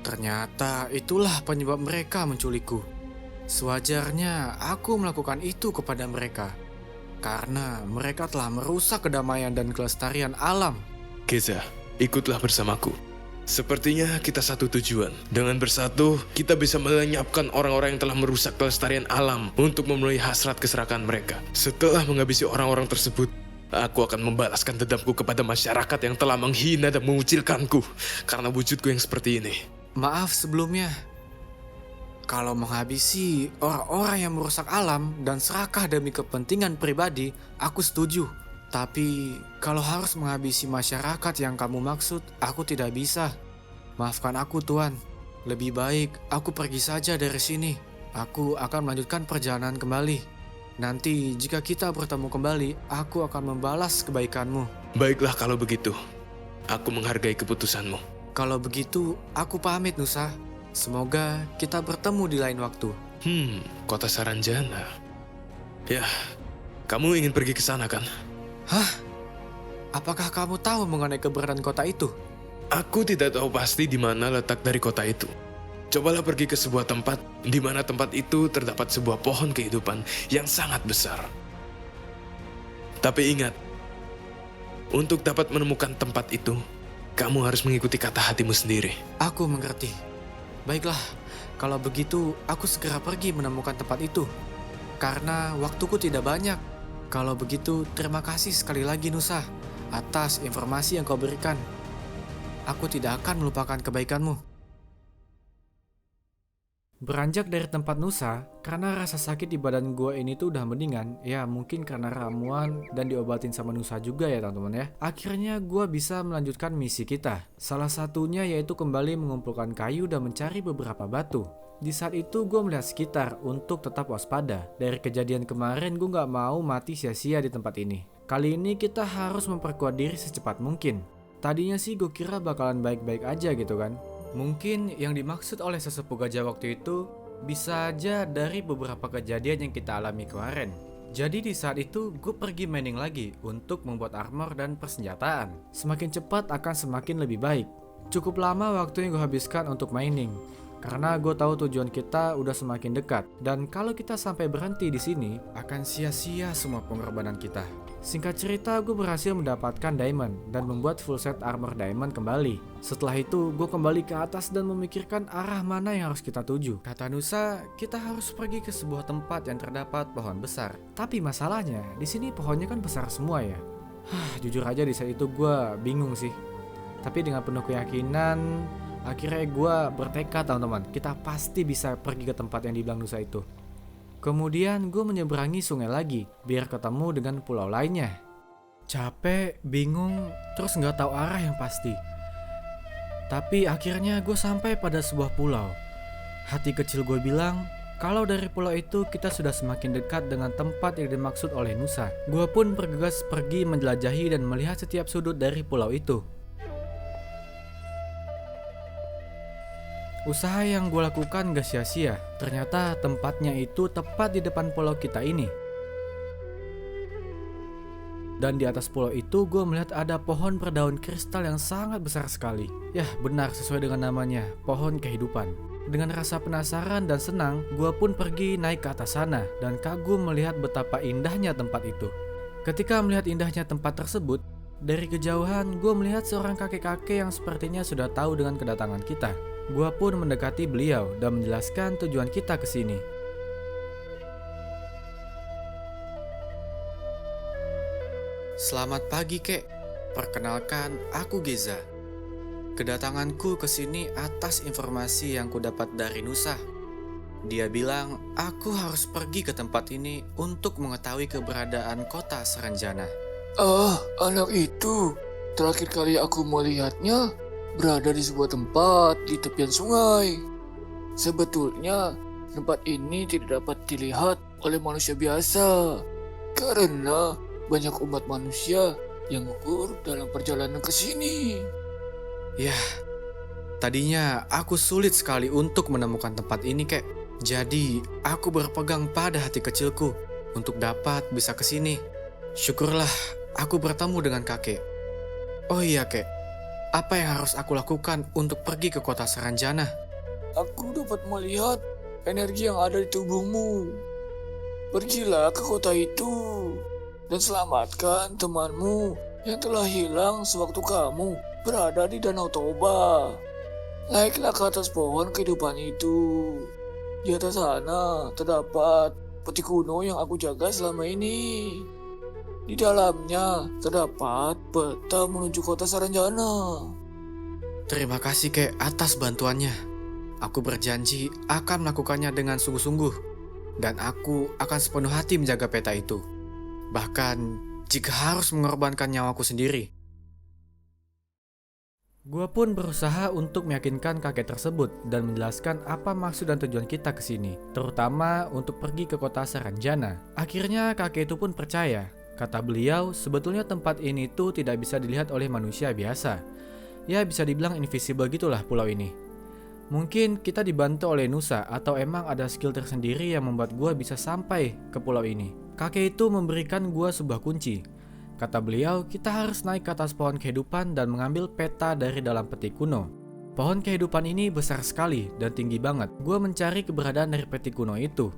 Ternyata itulah penyebab mereka menculikku. Sewajarnya aku melakukan itu kepada mereka. Karena mereka telah merusak kedamaian dan kelestarian alam. Geza, ikutlah bersamaku. Sepertinya kita satu tujuan. Dengan bersatu, kita bisa melenyapkan orang-orang yang telah merusak kelestarian alam untuk memenuhi hasrat keserakahan mereka. Setelah menghabisi orang-orang tersebut, aku akan membalaskan dendamku kepada masyarakat yang telah menghina dan mengucilkanku karena wujudku yang seperti ini. Maaf sebelumnya, Kalau menghabisi orang-orang yang merusak alam dan serakah demi kepentingan pribadi, aku setuju. Tapi kalau harus menghabisi masyarakat yang kamu maksud, aku tidak bisa. Maafkan aku, Tuan. Lebih baik aku pergi saja dari sini. Aku akan melanjutkan perjalanan kembali. Nanti jika kita bertemu kembali, aku akan membalas kebaikanmu. Baiklah kalau begitu. Aku menghargai keputusanmu. Kalau begitu, aku pamit, Nusa. Semoga kita bertemu di lain waktu. Kota Saranjana. Ya, kamu ingin pergi ke sana kan? Hah? Apakah kamu tahu mengenai keberadaan kota itu? Aku tidak tahu pasti di mana letak dari kota itu. Cobalah pergi ke sebuah tempat di mana tempat itu terdapat sebuah pohon kehidupan yang sangat besar. Tapi ingat, untuk dapat menemukan tempat itu, kamu harus mengikuti kata hatimu sendiri. Aku mengerti. Baiklah, kalau begitu aku segera pergi menemukan tempat itu. Karena waktuku tidak banyak. Kalau begitu, terima kasih sekali lagi Nusa atas informasi yang kau berikan. Aku tidak akan melupakan kebaikanmu. Beranjak dari tempat Nusa, karena rasa sakit di badan gua ini tuh udah mendingan. Ya mungkin karena ramuan dan diobatin sama Nusa juga ya teman-teman ya. Akhirnya gua bisa melanjutkan misi kita. Salah satunya yaitu kembali mengumpulkan kayu dan mencari beberapa batu. Di saat itu gue melihat sekitar untuk tetap waspada. Dari kejadian kemarin gue gak mau mati sia-sia di tempat ini. Kali ini kita harus memperkuat diri secepat mungkin. Tadinya sih gue kira bakalan baik-baik aja gitu kan. Mungkin yang dimaksud oleh sesepuh gajah waktu itu bisa aja dari beberapa kejadian yang kita alami kemarin. Jadi di saat itu gue pergi mining lagi untuk membuat armor dan persenjataan. Semakin cepat akan semakin lebih baik. Cukup lama waktu yang gue habiskan untuk mining. Karena gue tahu tujuan kita udah semakin dekat. Dan kalau kita sampai berhenti di sini, akan sia-sia semua pengorbanan kita. Singkat cerita, gue berhasil mendapatkan diamond dan membuat full set armor diamond kembali. Setelah itu, gue kembali ke atas dan memikirkan arah mana yang harus kita tuju. Kata Nusa, kita harus pergi ke sebuah tempat yang terdapat pohon besar. Tapi masalahnya, di sini pohonnya kan besar semua ya. Jujur aja di saat itu gue bingung sih. Tapi dengan penuh keyakinan, akhirnya gue bertekad teman-teman, kita pasti bisa pergi ke tempat yang dibilang Nusa itu. Kemudian gue menyeberangi sungai lagi, biar ketemu dengan pulau lainnya. Capek, bingung, terus gak tahu arah yang pasti. Tapi akhirnya gue sampai pada sebuah pulau. Hati kecil gue bilang, kalau dari pulau itu kita sudah semakin dekat dengan tempat yang dimaksud oleh Nusa. Gue pun bergegas pergi menjelajahi dan melihat setiap sudut dari pulau itu. Usaha yang gue lakukan gak sia-sia. Ternyata tempatnya itu tepat di depan pulau kita ini. Dan di atas pulau itu gue melihat ada pohon berdaun kristal yang sangat besar sekali. Yah benar sesuai dengan namanya, pohon kehidupan. Dengan rasa penasaran dan senang, gue pun pergi naik ke atas sana dan kagum melihat betapa indahnya tempat itu. Ketika melihat indahnya tempat tersebut, dari kejauhan gue melihat seorang kakek-kakek yang sepertinya sudah tahu dengan kedatangan kita. Gua pun mendekati beliau dan menjelaskan tujuan kita ke sini. Selamat pagi, Kek. Perkenalkan, aku Geza. Kedatanganku ke sini atas informasi yang kudapat dari Nusa. Dia bilang, aku harus pergi ke tempat ini untuk mengetahui keberadaan kota Saranjana. Anak itu. Terakhir kali aku melihatnya berada di sebuah tempat di tepian sungai. Sebetulnya tempat ini tidak dapat dilihat oleh manusia biasa karena banyak umat manusia yang gugur dalam perjalanan ke sini. Yah, tadinya aku sulit sekali untuk menemukan tempat ini, Kek. Jadi, aku berpegang pada hati kecilku untuk dapat bisa ke sini. Syukurlah aku bertemu dengan kakek. Oh iya, Kek. Apa yang harus aku lakukan untuk pergi ke kota Saranjana? Aku dapat melihat energi yang ada di tubuhmu. Pergilah ke kota itu dan selamatkan temanmu yang telah hilang sewaktu kamu berada di Danau Toba. Naiklah ke atas pohon kehidupan itu. Di atas sana terdapat peti kuno yang aku jaga selama ini. Di dalamnya terdapat peta menuju kota Saranjana. Terima kasih, Kek, atas bantuannya. Aku berjanji akan melakukannya dengan sungguh-sungguh, dan aku akan sepenuh hati menjaga peta itu. Bahkan jika harus mengorbankan nyawaku sendiri. Gua pun berusaha untuk meyakinkan kakek tersebut dan menjelaskan apa maksud dan tujuan kita ke sini, terutama untuk pergi ke kota Saranjana. Akhirnya kakek itu pun percaya. Kata beliau, sebetulnya tempat ini tuh tidak bisa dilihat oleh manusia biasa. Ya bisa dibilang invisible gitulah pulau ini. Mungkin kita dibantu oleh Nusa atau emang ada skill tersendiri yang membuat gua bisa sampai ke pulau ini. Kakek itu memberikan gua sebuah kunci. Kata beliau, kita harus naik ke atas pohon kehidupan dan mengambil peta dari dalam peti kuno. Pohon kehidupan ini besar sekali dan tinggi banget. Gua mencari keberadaan dari peti kuno itu.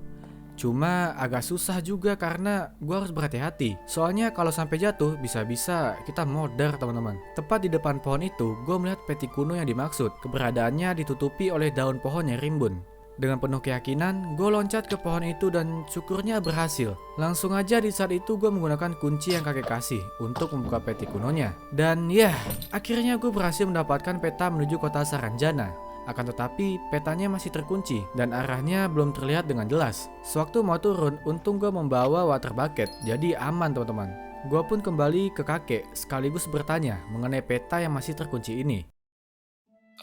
Cuma agak susah juga karena gue harus berhati-hati. Soalnya kalau sampai jatuh bisa-bisa kita modar teman-teman. Tepat di depan pohon itu gue melihat peti kuno yang dimaksud. Keberadaannya ditutupi oleh daun pohon yang rimbun. Dengan penuh keyakinan gue loncat ke pohon itu dan syukurnya berhasil. Langsung aja di saat itu gue menggunakan kunci yang kakek kasih untuk membuka peti kunonya. Dan ya akhirnya gue berhasil mendapatkan peta menuju kota Saranjana. Akan tetapi petanya masih terkunci dan arahnya belum terlihat dengan jelas. Sewaktu mau turun, untung gue membawa water bucket, jadi aman teman-teman. Gue pun kembali ke kakek sekaligus bertanya mengenai peta yang masih terkunci ini.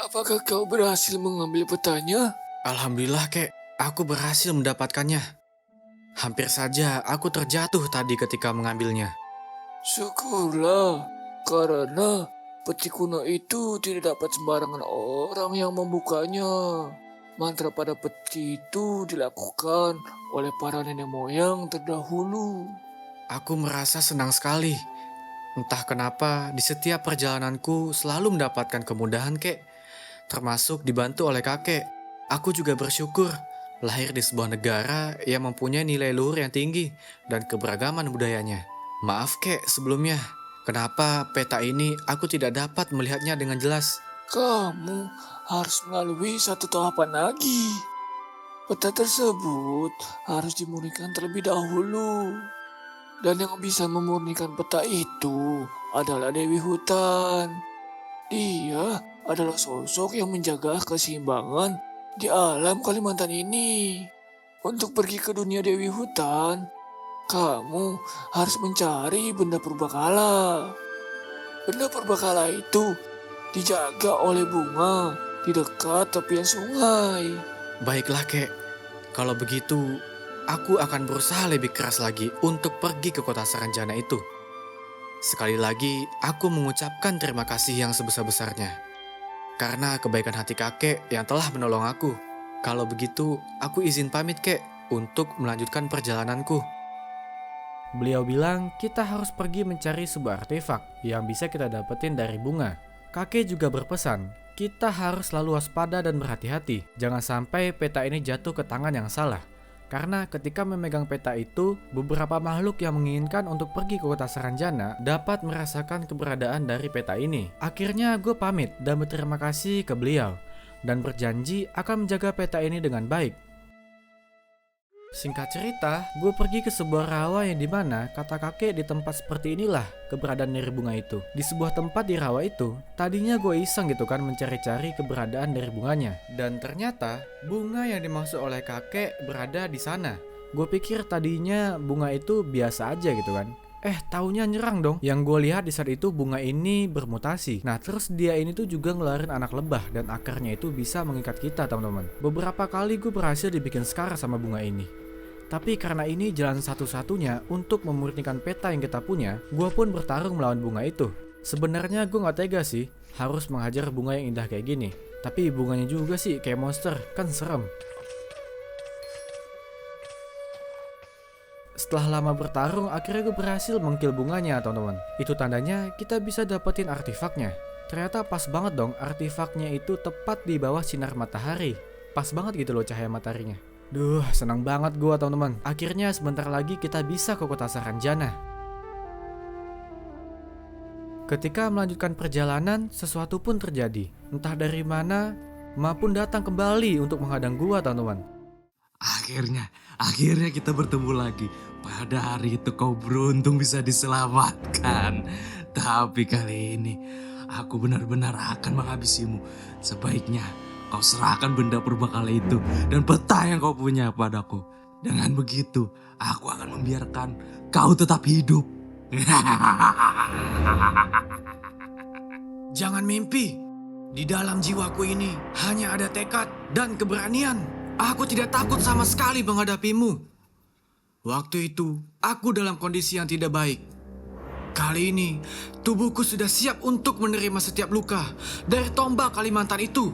Apakah kau berhasil mengambil petanya? Alhamdulillah kek, aku berhasil mendapatkannya. Hampir saja aku terjatuh tadi ketika mengambilnya. Syukurlah, karena peti kuno itu tidak dapat sembarangan orang yang membukanya. Mantra pada peti itu dilakukan oleh para nenek moyang terdahulu. Aku merasa senang sekali. Entah kenapa di setiap perjalananku selalu mendapatkan kemudahan kek. Termasuk dibantu oleh kakek. Aku juga bersyukur lahir di sebuah negara yang mempunyai nilai luhur yang tinggi dan keberagaman budayanya. Maaf kek sebelumnya. Kenapa peta ini aku tidak dapat melihatnya dengan jelas? Kamu harus melalui satu tahapan lagi. Peta tersebut harus dimurnikan terlebih dahulu. Dan yang bisa memurnikan peta itu adalah Dewi Hutan. Dia adalah sosok yang menjaga keseimbangan di alam Kalimantan ini. Untuk pergi ke dunia Dewi Hutan, kamu harus mencari benda purbakala. Benda purbakala itu dijaga oleh bunga di dekat tepian sungai. Baiklah kek, kalau begitu aku akan berusaha lebih keras lagi untuk pergi ke kota Saranjana itu. Sekali lagi aku mengucapkan terima kasih yang sebesar-besarnya. Karena kebaikan hati kakek yang telah menolong aku. Kalau begitu aku izin pamit kek untuk melanjutkan perjalananku. Beliau bilang kita harus pergi mencari sebuah artefak yang bisa kita dapetin dari bunga. Kakek juga berpesan, kita harus selalu waspada dan berhati-hati. Jangan sampai peta ini jatuh ke tangan yang salah. Karena ketika memegang peta itu, beberapa makhluk yang menginginkan untuk pergi ke kota Saranjana dapat merasakan keberadaan dari peta ini. Akhirnya gue pamit dan berterima kasih ke beliau. Dan berjanji akan menjaga peta ini dengan baik. Singkat cerita, gue pergi ke sebuah rawa yang dimana kata kakek di tempat seperti inilah keberadaan dari bunga itu. Di sebuah tempat di rawa itu, tadinya gue iseng gitu kan mencari-cari keberadaan dari bunganya. Dan ternyata bunga yang dimaksud oleh kakek berada di sana. Gue pikir tadinya bunga itu biasa aja gitu kan. Taunya nyerang dong. Yang gue lihat di saat itu bunga ini bermutasi. Nah terus dia ini tuh juga ngeluarin anak lebah dan akarnya itu bisa mengikat kita teman-teman. Beberapa kali gue berhasil dibikin scar sama bunga ini. Tapi karena ini jalan satu-satunya untuk memurnikan peta yang kita punya, gue pun bertarung melawan bunga itu. Sebenarnya gue gak tega sih harus menghajar bunga yang indah kayak gini. Tapi bunganya juga sih kayak monster, kan serem. Setelah lama bertarung, akhirnya gue berhasil mengkill bunganya teman-teman. Itu tandanya kita bisa dapetin artefaknya. Ternyata pas banget dong, artefaknya itu tepat di bawah sinar matahari. Pas banget gitu loh cahaya mataharinya. Duh, senang banget gue teman-teman. Akhirnya sebentar lagi kita bisa ke kota Saranjana. Ketika melanjutkan perjalanan, sesuatu pun terjadi. Entah dari mana, Ma pun datang kembali untuk menghadang gue teman-teman. Akhirnya kita bertemu lagi. Pada hari itu kau beruntung bisa diselamatkan. Tapi kali ini aku benar-benar akan menghabisimu. Sebaiknya kau serahkan benda purbakala itu dan peta yang kau punya padaku. Dengan begitu, aku akan membiarkan kau tetap hidup. Jangan mimpi. Di dalam jiwaku ini hanya ada tekad dan keberanian. Aku tidak takut sama sekali menghadapimu. Waktu itu, aku dalam kondisi yang tidak baik. Kali ini, tubuhku sudah siap untuk menerima setiap luka dari tombak Kalimantan itu.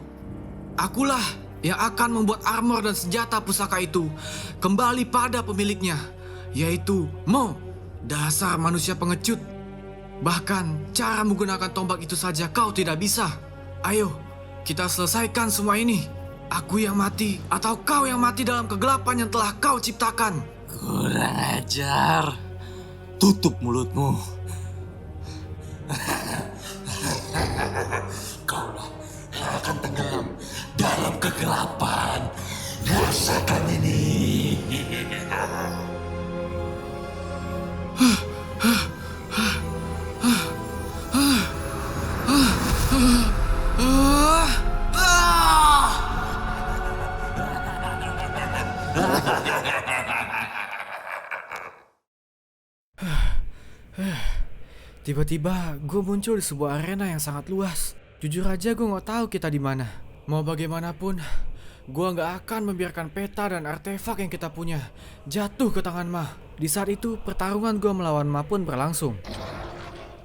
Akulah yang akan membuat armor dan senjata pusaka itu kembali pada pemiliknya, yaitu Mo, dasar manusia pengecut. Bahkan cara menggunakan tombak itu saja kau tidak bisa. Ayo, kita selesaikan semua ini. Aku yang mati atau kau yang mati dalam kegelapan yang telah kau ciptakan. Kurang ajar. Tutup mulutmu. Kaulah yang akan tenggelam dalam kegelapan. Rasakan ini. Tiba-tiba gue muncul di sebuah arena yang sangat luas. Jujur aja gue gak tahu kita di mana. Mau bagaimanapun, gue gak akan membiarkan peta dan artefak yang kita punya jatuh ke tangan Ma. Di saat itu pertarungan gue melawan Ma pun berlangsung.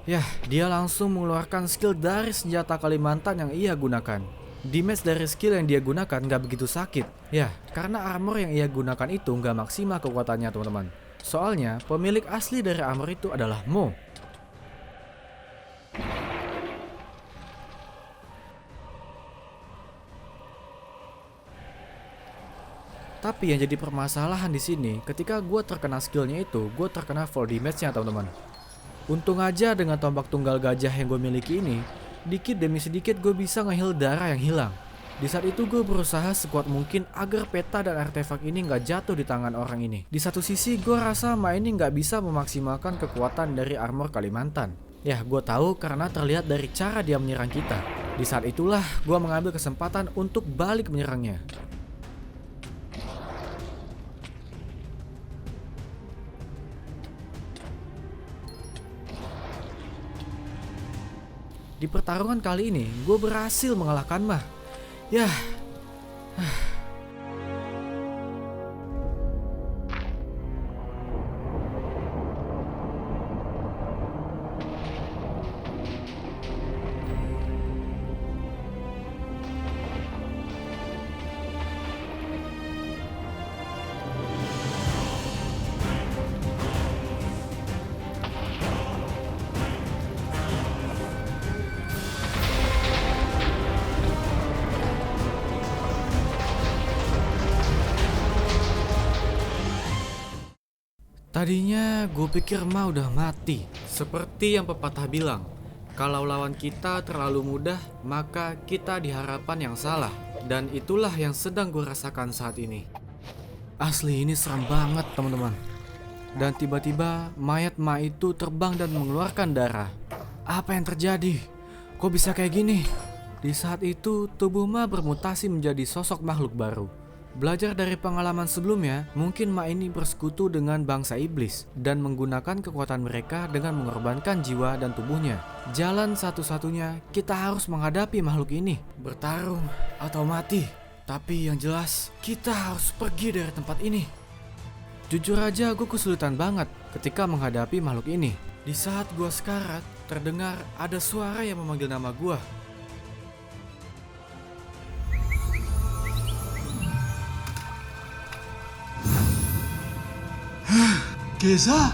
Yah, dia langsung mengeluarkan skill dari senjata Kalimantan yang ia gunakan. Damage dari skill yang dia gunakan gak begitu sakit. Yah, karena armor yang ia gunakan itu gak maksimal kekuatannya teman-teman. Soalnya pemilik asli dari armor itu adalah Mo. Tapi yang jadi permasalahan di sini, ketika gue terkena skillnya itu, gue terkena full damage-nya teman-teman. Untung aja dengan tombak tunggal gajah yang gue miliki ini, dikit demi sedikit gue bisa nge-heal darah yang hilang. Di saat itu gue berusaha sekuat mungkin agar peta dan artefak ini gak jatuh di tangan orang ini. Di satu sisi gue rasa Ma ini gak bisa memaksimalkan kekuatan dari armor Kalimantan. Yah, gue tahu karena terlihat dari cara dia menyerang kita. Di saat itulah gue mengambil kesempatan untuk balik menyerangnya. Di pertarungan kali ini, gue berhasil mengalahkan Ma. Yah. Tadinya gue pikir Ma udah mati. Seperti yang pepatah bilang, kalau lawan kita terlalu mudah, maka kita di harapan yang salah. Dan itulah yang sedang gue rasakan saat ini. Asli ini serem banget teman-teman. Dan tiba-tiba mayat Ma itu terbang dan mengeluarkan darah. Apa yang terjadi? Kok bisa kayak gini? Di saat itu tubuh Ma bermutasi menjadi sosok makhluk baru. Belajar dari pengalaman sebelumnya, mungkin Ma ini bersekutu dengan bangsa iblis dan menggunakan kekuatan mereka dengan mengorbankan jiwa dan tubuhnya. Jalan satu-satunya, kita harus menghadapi makhluk ini, bertarung atau mati. Tapi yang jelas, kita harus pergi dari tempat ini. Jujur aja gue kesulitan banget ketika menghadapi makhluk ini. Di saat gue sekarat, terdengar ada suara yang memanggil nama gue. Geza?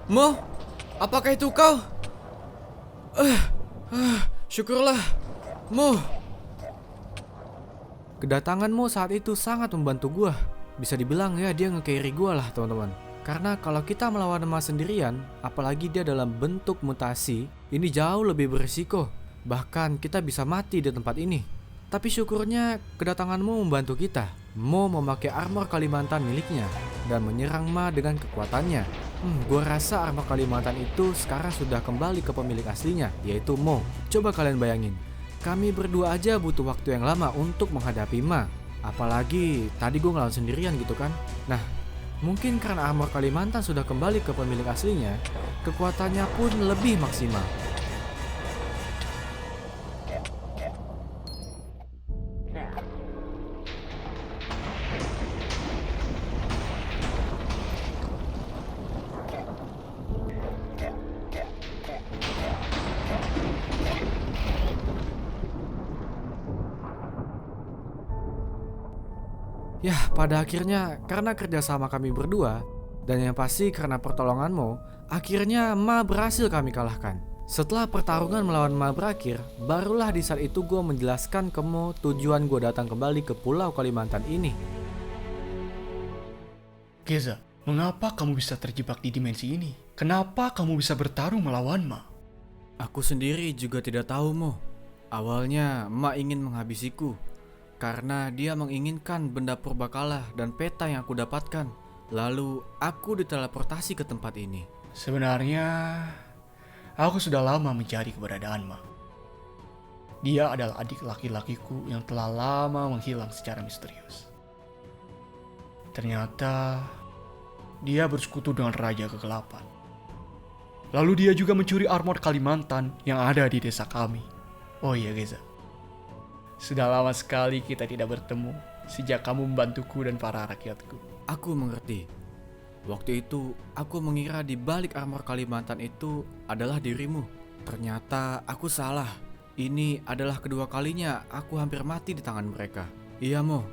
Mo, apakah itu kau? Syukurlah, Mo. Kedatangan Mo saat itu sangat membantu gua. Bisa dibilang ya dia nge-carry gua lah teman-teman. Karena kalau kita melawan Ma sendirian, apalagi dia dalam bentuk mutasi, ini jauh lebih berisiko. Bahkan kita bisa mati di tempat ini. Tapi syukurnya kedatanganmu membantu kita. Mo memakai armor Kalimantan miliknya dan menyerang Ma dengan kekuatannya. Gua rasa armor Kalimantan itu sekarang sudah kembali ke pemilik aslinya, yaitu Mo. Coba kalian bayangin, kami berdua aja butuh waktu yang lama untuk menghadapi Ma. Apalagi tadi gue ngelawan sendirian gitu kan. Nah, mungkin karena armor Kalimantan sudah kembali ke pemilik aslinya, kekuatannya pun lebih maksimal. Yah, pada akhirnya karena kerjasama kami berdua, dan yang pasti karena pertolonganmu, akhirnya Ma berhasil kami kalahkan. Setelah pertarungan melawan Ma berakhir, barulah di saat itu gue menjelaskan ke Mo tujuan gue datang kembali ke Pulau Kalimantan ini. Geza, mengapa kamu bisa terjebak di dimensi ini? Kenapa kamu bisa bertarung melawan Ma? Aku sendiri juga tidak tahu, Mo. Awalnya Ma ingin menghabisiku, karena dia menginginkan benda purbakala dan peta yang aku dapatkan. Lalu aku diteleportasi ke tempat ini. Sebenarnya, aku sudah lama mencari keberadaan Ma. Dia adalah adik laki-lakiku yang telah lama menghilang secara misterius. Ternyata, dia bersekutu dengan Raja Kegelapan. Lalu dia juga mencuri armor Kalimantan yang ada di desa kami. Oh iya Geza, sudah lama sekali kita tidak bertemu sejak kamu membantuku dan para rakyatku. Aku mengerti. Waktu itu aku mengira di balik armor Kalimantan itu adalah dirimu. Ternyata aku salah. Ini adalah kedua kalinya aku hampir mati di tangan mereka. Iya Mo,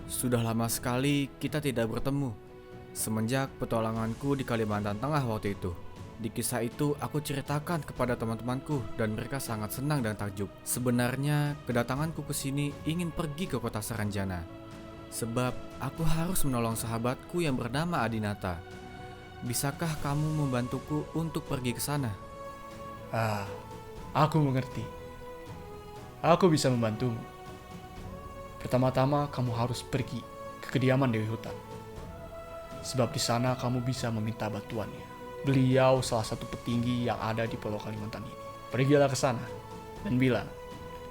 sudah lama sekali kita tidak bertemu. Semenjak petualanganku di Kalimantan Tengah waktu itu. Di kisah itu aku ceritakan kepada teman-temanku dan mereka sangat senang dan takjub. Sebenarnya kedatanganku ke sini ingin pergi ke kota Saranjana. Sebab aku harus menolong sahabatku yang bernama Adinata. Bisakah kamu membantuku untuk pergi ke sana? Aku mengerti. Aku bisa membantumu. Pertama-tama kamu harus pergi ke kediaman Dewi Hutan. Sebab di sana kamu bisa meminta bantuannya. Beliau salah satu petinggi yang ada di Pulau Kalimantan ini. Pergilah ke sana dan bilang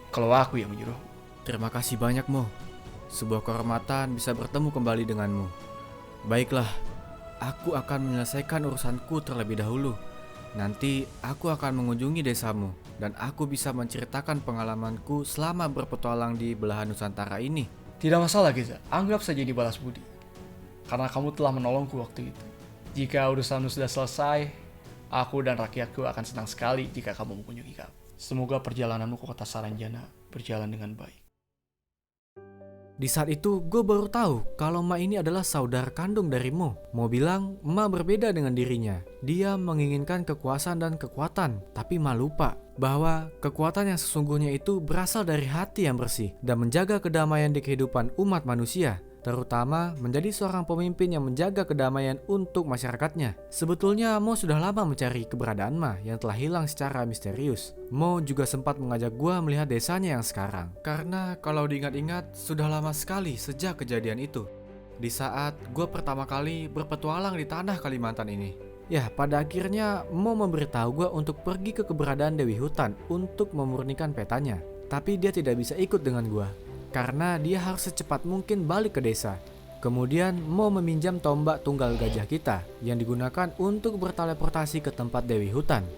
kalau aku yang menyuruh. Terima kasih banyak Mo. Sebuah kehormatan bisa bertemu kembali denganmu. Baiklah, aku akan menyelesaikan urusanku terlebih dahulu. Nanti aku akan mengunjungi desamu dan aku bisa menceritakan pengalamanku selama berpetualang di belahan Nusantara ini. Tidak masalah Geza, anggap saja ini balas budi. Karena kamu telah menolongku waktu itu. Jika urusanmu sudah selesai, aku dan rakyatku akan senang sekali jika kamu mengunjungi kami. Semoga perjalananmu ke kota Saranjana berjalan dengan baik. Di saat itu gue baru tahu kalau Ma ini adalah saudara kandung dari Mo. Mo bilang Ma berbeda dengan dirinya. Dia menginginkan kekuasaan dan kekuatan, tapi Ma lupa bahwa kekuatan yang sesungguhnya itu berasal dari hati yang bersih dan menjaga kedamaian di kehidupan umat manusia. Terutama menjadi seorang pemimpin yang menjaga kedamaian untuk masyarakatnya. Sebetulnya Mo sudah lama mencari keberadaan Ma yang telah hilang secara misterius. Mo juga sempat mengajak gua melihat desanya yang sekarang. Karena kalau diingat-ingat sudah lama sekali sejak kejadian itu. Di saat gua pertama kali berpetualang di tanah Kalimantan ini. Ya, pada akhirnya Mo memberitahu gua untuk pergi ke keberadaan Dewi Hutan untuk memurnikan petanya. Tapi dia tidak bisa ikut dengan gua karena dia harus secepat mungkin balik ke desa. Kemudian Mo meminjam tombak tunggal gajah kita yang digunakan untuk berteleportasi ke tempat Dewi Hutan.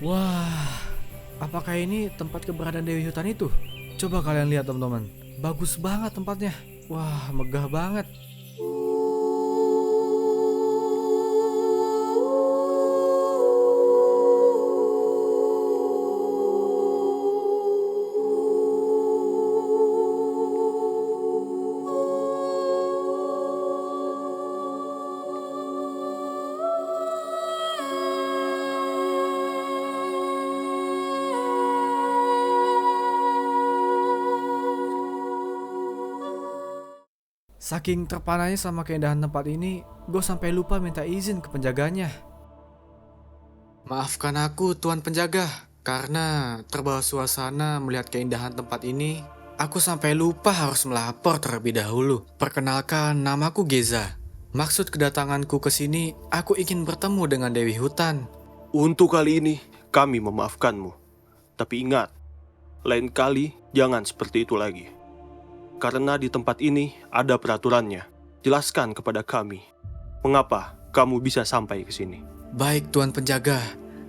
Wah, apakah ini tempat keberadaan Dewi Hutan itu? Coba kalian lihat teman-teman, bagus banget tempatnya. Wah, megah banget. Saking terpananya sama keindahan tempat ini, gue sampai lupa minta izin ke penjaganya. Maafkan aku, Tuan Penjaga. Karena terbawa suasana melihat keindahan tempat ini, aku sampai lupa harus melapor terlebih dahulu. Perkenalkan, namaku Geza. Maksud kedatanganku ke sini, aku ingin bertemu dengan Dewi Hutan. Untuk kali ini, kami memaafkanmu. Tapi ingat, lain kali jangan seperti itu lagi. Karena di tempat ini ada peraturannya. Jelaskan kepada kami, mengapa kamu bisa sampai ke sini. Baik, Tuan Penjaga.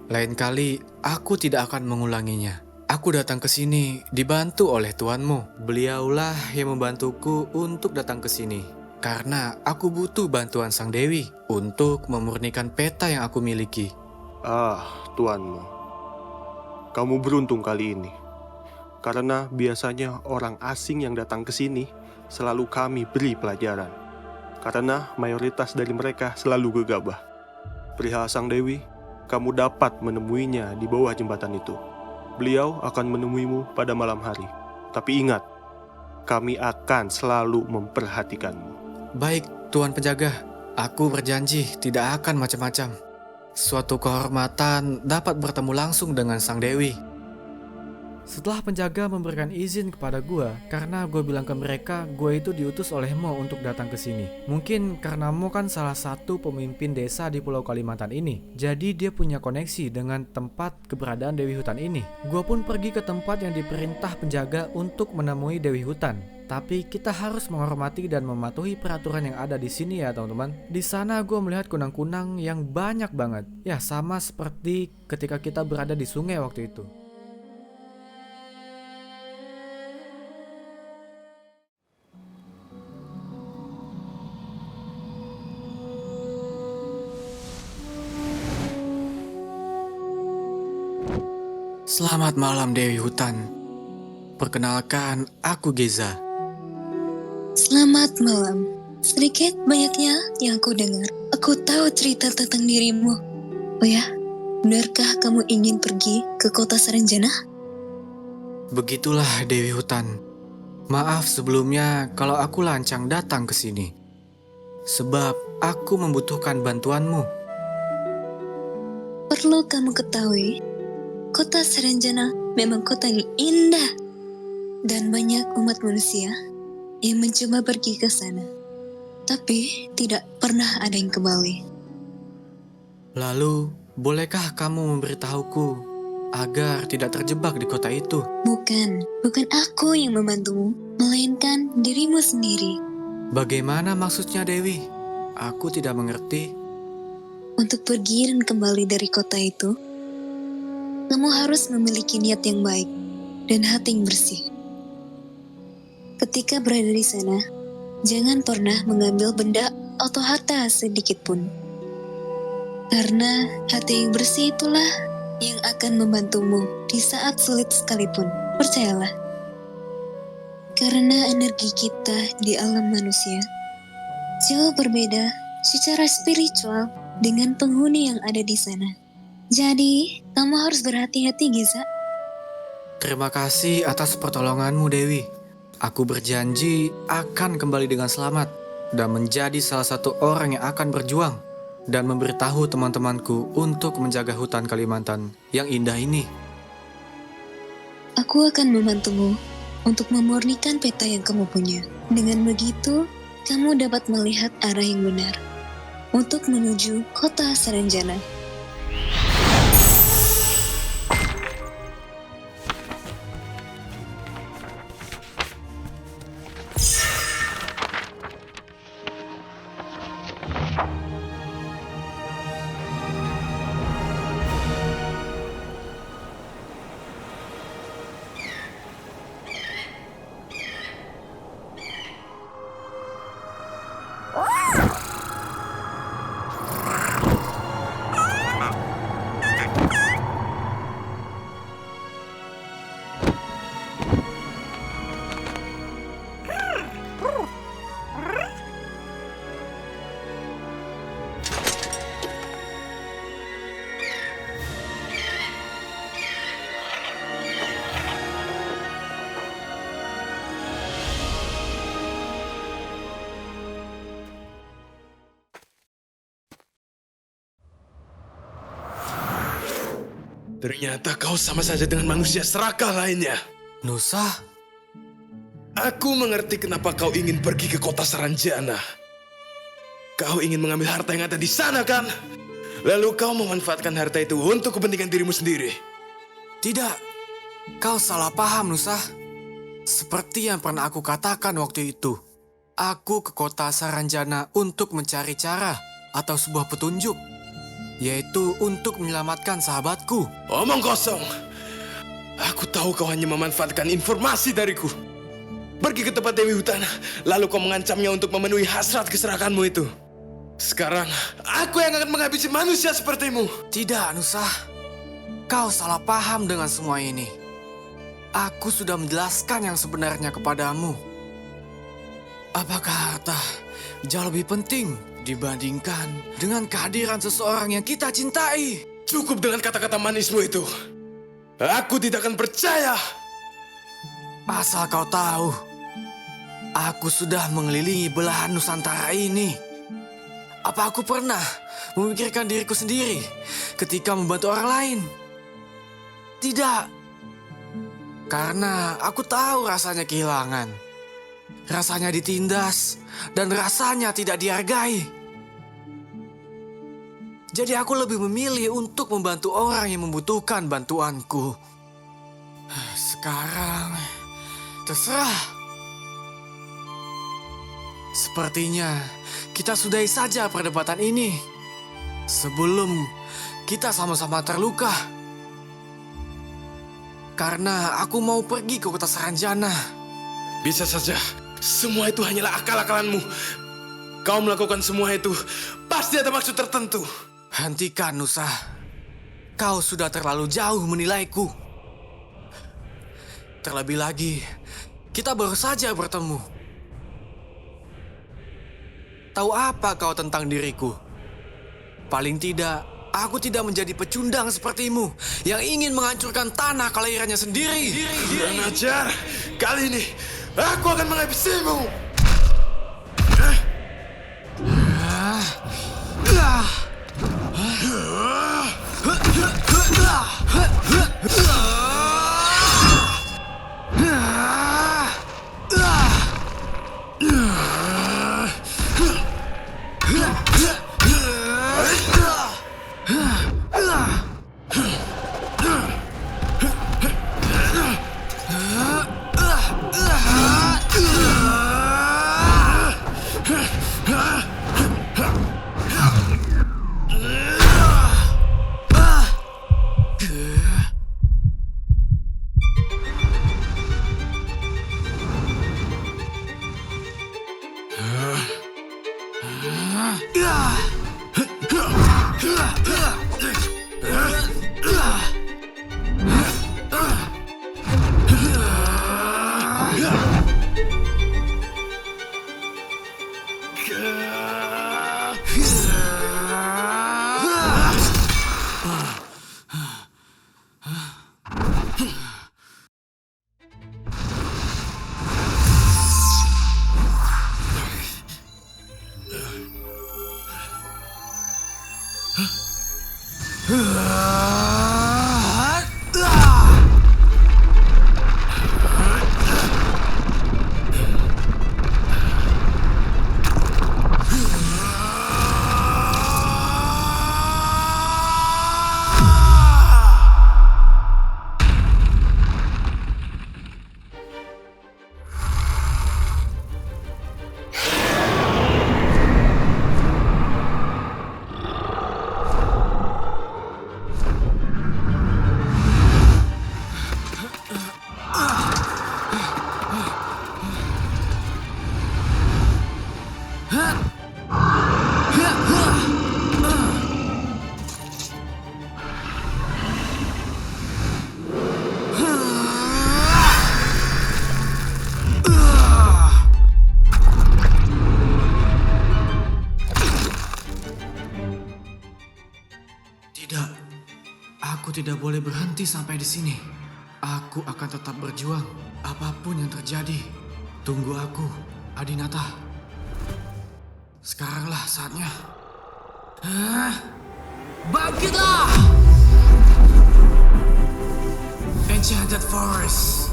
Lain kali, aku tidak akan mengulanginya. Aku datang ke sini dibantu oleh tuanmu. Beliaulah yang membantuku untuk datang ke sini. Karena aku butuh bantuan Sang Dewi untuk memurnikan peta yang aku miliki. Tuanmu. Kamu beruntung kali ini. Karena biasanya orang asing yang datang ke sini selalu kami beri pelajaran. Karena mayoritas dari mereka selalu gegabah. Perihal Sang Dewi, kamu dapat menemuinya di bawah jembatan itu. Beliau akan menemuimu pada malam hari. Tapi ingat, kami akan selalu memperhatikanmu. Baik, Tuan Penjaga. Aku berjanji tidak akan macam-macam. Suatu kehormatan dapat bertemu langsung dengan Sang Dewi. Setelah penjaga memberikan izin kepada gue, karena gue bilang ke mereka gue itu diutus oleh Mo untuk datang ke sini. Mungkin karena Mo kan salah satu pemimpin desa di Pulau Kalimantan ini, jadi dia punya koneksi dengan tempat keberadaan Dewi Hutan ini. Gue pun pergi ke tempat yang diperintah penjaga untuk menemui Dewi Hutan. Tapi kita harus menghormati dan mematuhi peraturan yang ada di sini ya teman-teman. Di sana gue melihat kunang-kunang yang banyak banget. Ya sama seperti ketika kita berada di sungai waktu itu. Selamat malam Dewi Hutan. Perkenalkan, aku Geza. Selamat malam. Sedikit banyaknya yang aku dengar, aku tahu cerita tentang dirimu. Oh ya, benarkah kamu ingin pergi ke kota Saranjana? Begitulah Dewi Hutan. Maaf sebelumnya kalau aku lancang datang ke sini. Sebab aku membutuhkan bantuanmu. Perlu kamu ketahui, kota Saranjana memang kota yang indah. Dan banyak umat manusia yang mencoba pergi ke sana. Tapi tidak pernah ada yang kembali. Lalu, bolehkah kamu memberitahuku agar tidak terjebak di kota itu? Bukan aku yang membantumu, melainkan dirimu sendiri. Bagaimana maksudnya Dewi? Aku tidak mengerti. Untuk pergi dan kembali dari kota itu, kamu harus memiliki niat yang baik dan hati yang bersih. Ketika berada di sana, jangan pernah mengambil benda atau harta sedikit pun. Karena hati yang bersih itulah yang akan membantumu di saat sulit sekalipun. Percayalah. Karena energi kita di alam manusia jauh berbeda secara spiritual dengan penghuni yang ada di sana. Jadi, kamu harus berhati-hati, Geza. Terima kasih atas pertolonganmu Dewi. Aku berjanji akan kembali dengan selamat dan menjadi salah satu orang yang akan berjuang dan memberitahu teman-temanku untuk menjaga hutan Kalimantan yang indah ini. Aku akan membantumu untuk memurnikan peta yang kamu punya. Dengan begitu, kamu dapat melihat arah yang benar untuk menuju kota Saranjana. Ternyata kau sama saja dengan manusia serakah lainnya. Nusa, Aku mengerti kenapa kau ingin pergi ke kota Saranjana. Kau ingin mengambil harta yang ada di sana, kan? Lalu kau memanfaatkan harta itu untuk kepentingan dirimu sendiri. tidak. Kau salah paham, Nusa. Seperti yang pernah aku katakan waktu itu. Aku ke kota Saranjana untuk mencari cara atau sebuah petunjuk. Yaitu untuk menyelamatkan sahabatku. Omong kosong. Aku tahu kau hanya memanfaatkan informasi dariku. Pergi ke tempat Dewi Hutan, lalu kau mengancamnya untuk memenuhi hasrat keserakahanmu itu. Sekarang, aku yang akan menghabisi manusia sepertimu. Tidak, Nusa. Kau salah paham dengan semua ini. Aku sudah menjelaskan yang sebenarnya kepadamu. Apakah harta jauh lebih penting dibandingkan dengan kehadiran seseorang yang kita cintai? Cukup dengan kata-kata manismu itu. Aku tidak akan percaya. Asal kau tahu, aku sudah mengelilingi belahan Nusantara ini. Apa aku pernah memikirkan diriku sendiri ketika membantu orang lain? Tidak. Karena aku tahu rasanya kehilangan. Rasanya ditindas dan rasanya tidak dihargai. Jadi aku lebih memilih untuk membantu orang yang membutuhkan bantuanku. Sekarang, terserah. Sepertinya kita sudahi saja perdebatan ini sebelum kita sama-sama terluka. Karena aku mau pergi ke kota Saranjana. Bisa saja, semua itu hanyalah akal-akalanmu. Kau melakukan semua itu, pasti ada maksud tertentu. Hentikan, Nusa. Kau sudah terlalu jauh menilaiku. Terlebih lagi, kita baru saja bertemu. Tahu apa kau tentang diriku? Paling tidak, aku tidak menjadi pecundang sepertimu yang ingin menghancurkan tanah kelahirannya sendiri. Kurang ajar. Kali ini, aku akan menghabisimu. Tidak, aku tidak boleh berhenti sampai di sini. Aku akan tetap berjuang, apapun yang terjadi. Tunggu aku, Adinata. Sekaranglah saatnya. Bangkitlah! Enchanted Forest.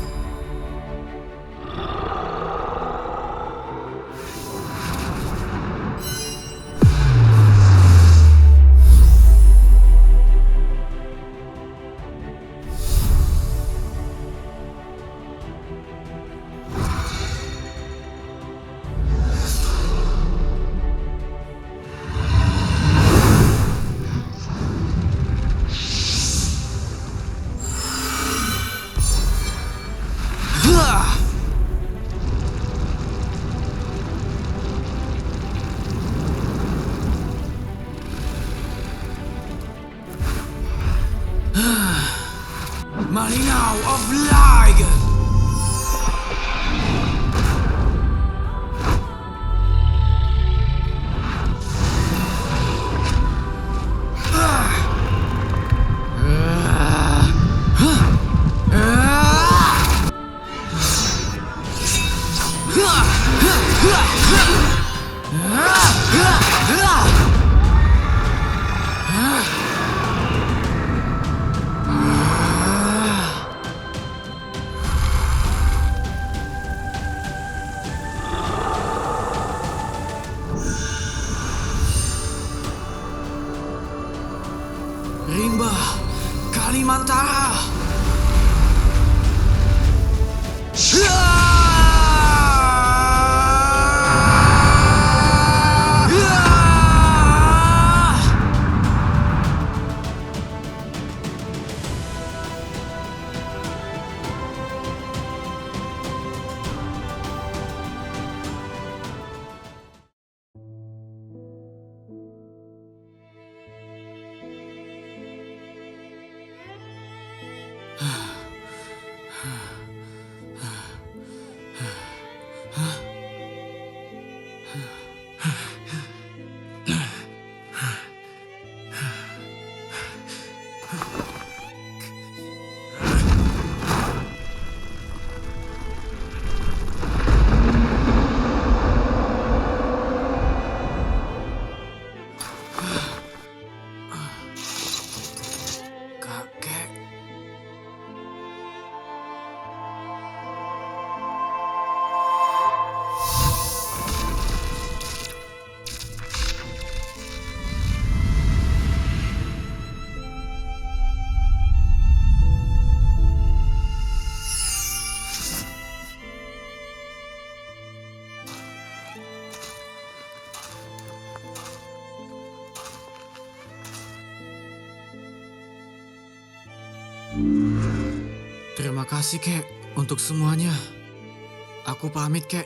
Marinau of Light. Rimba Kalimantara. Terima kasih, Kek, untuk semuanya. Aku pamit, Kek.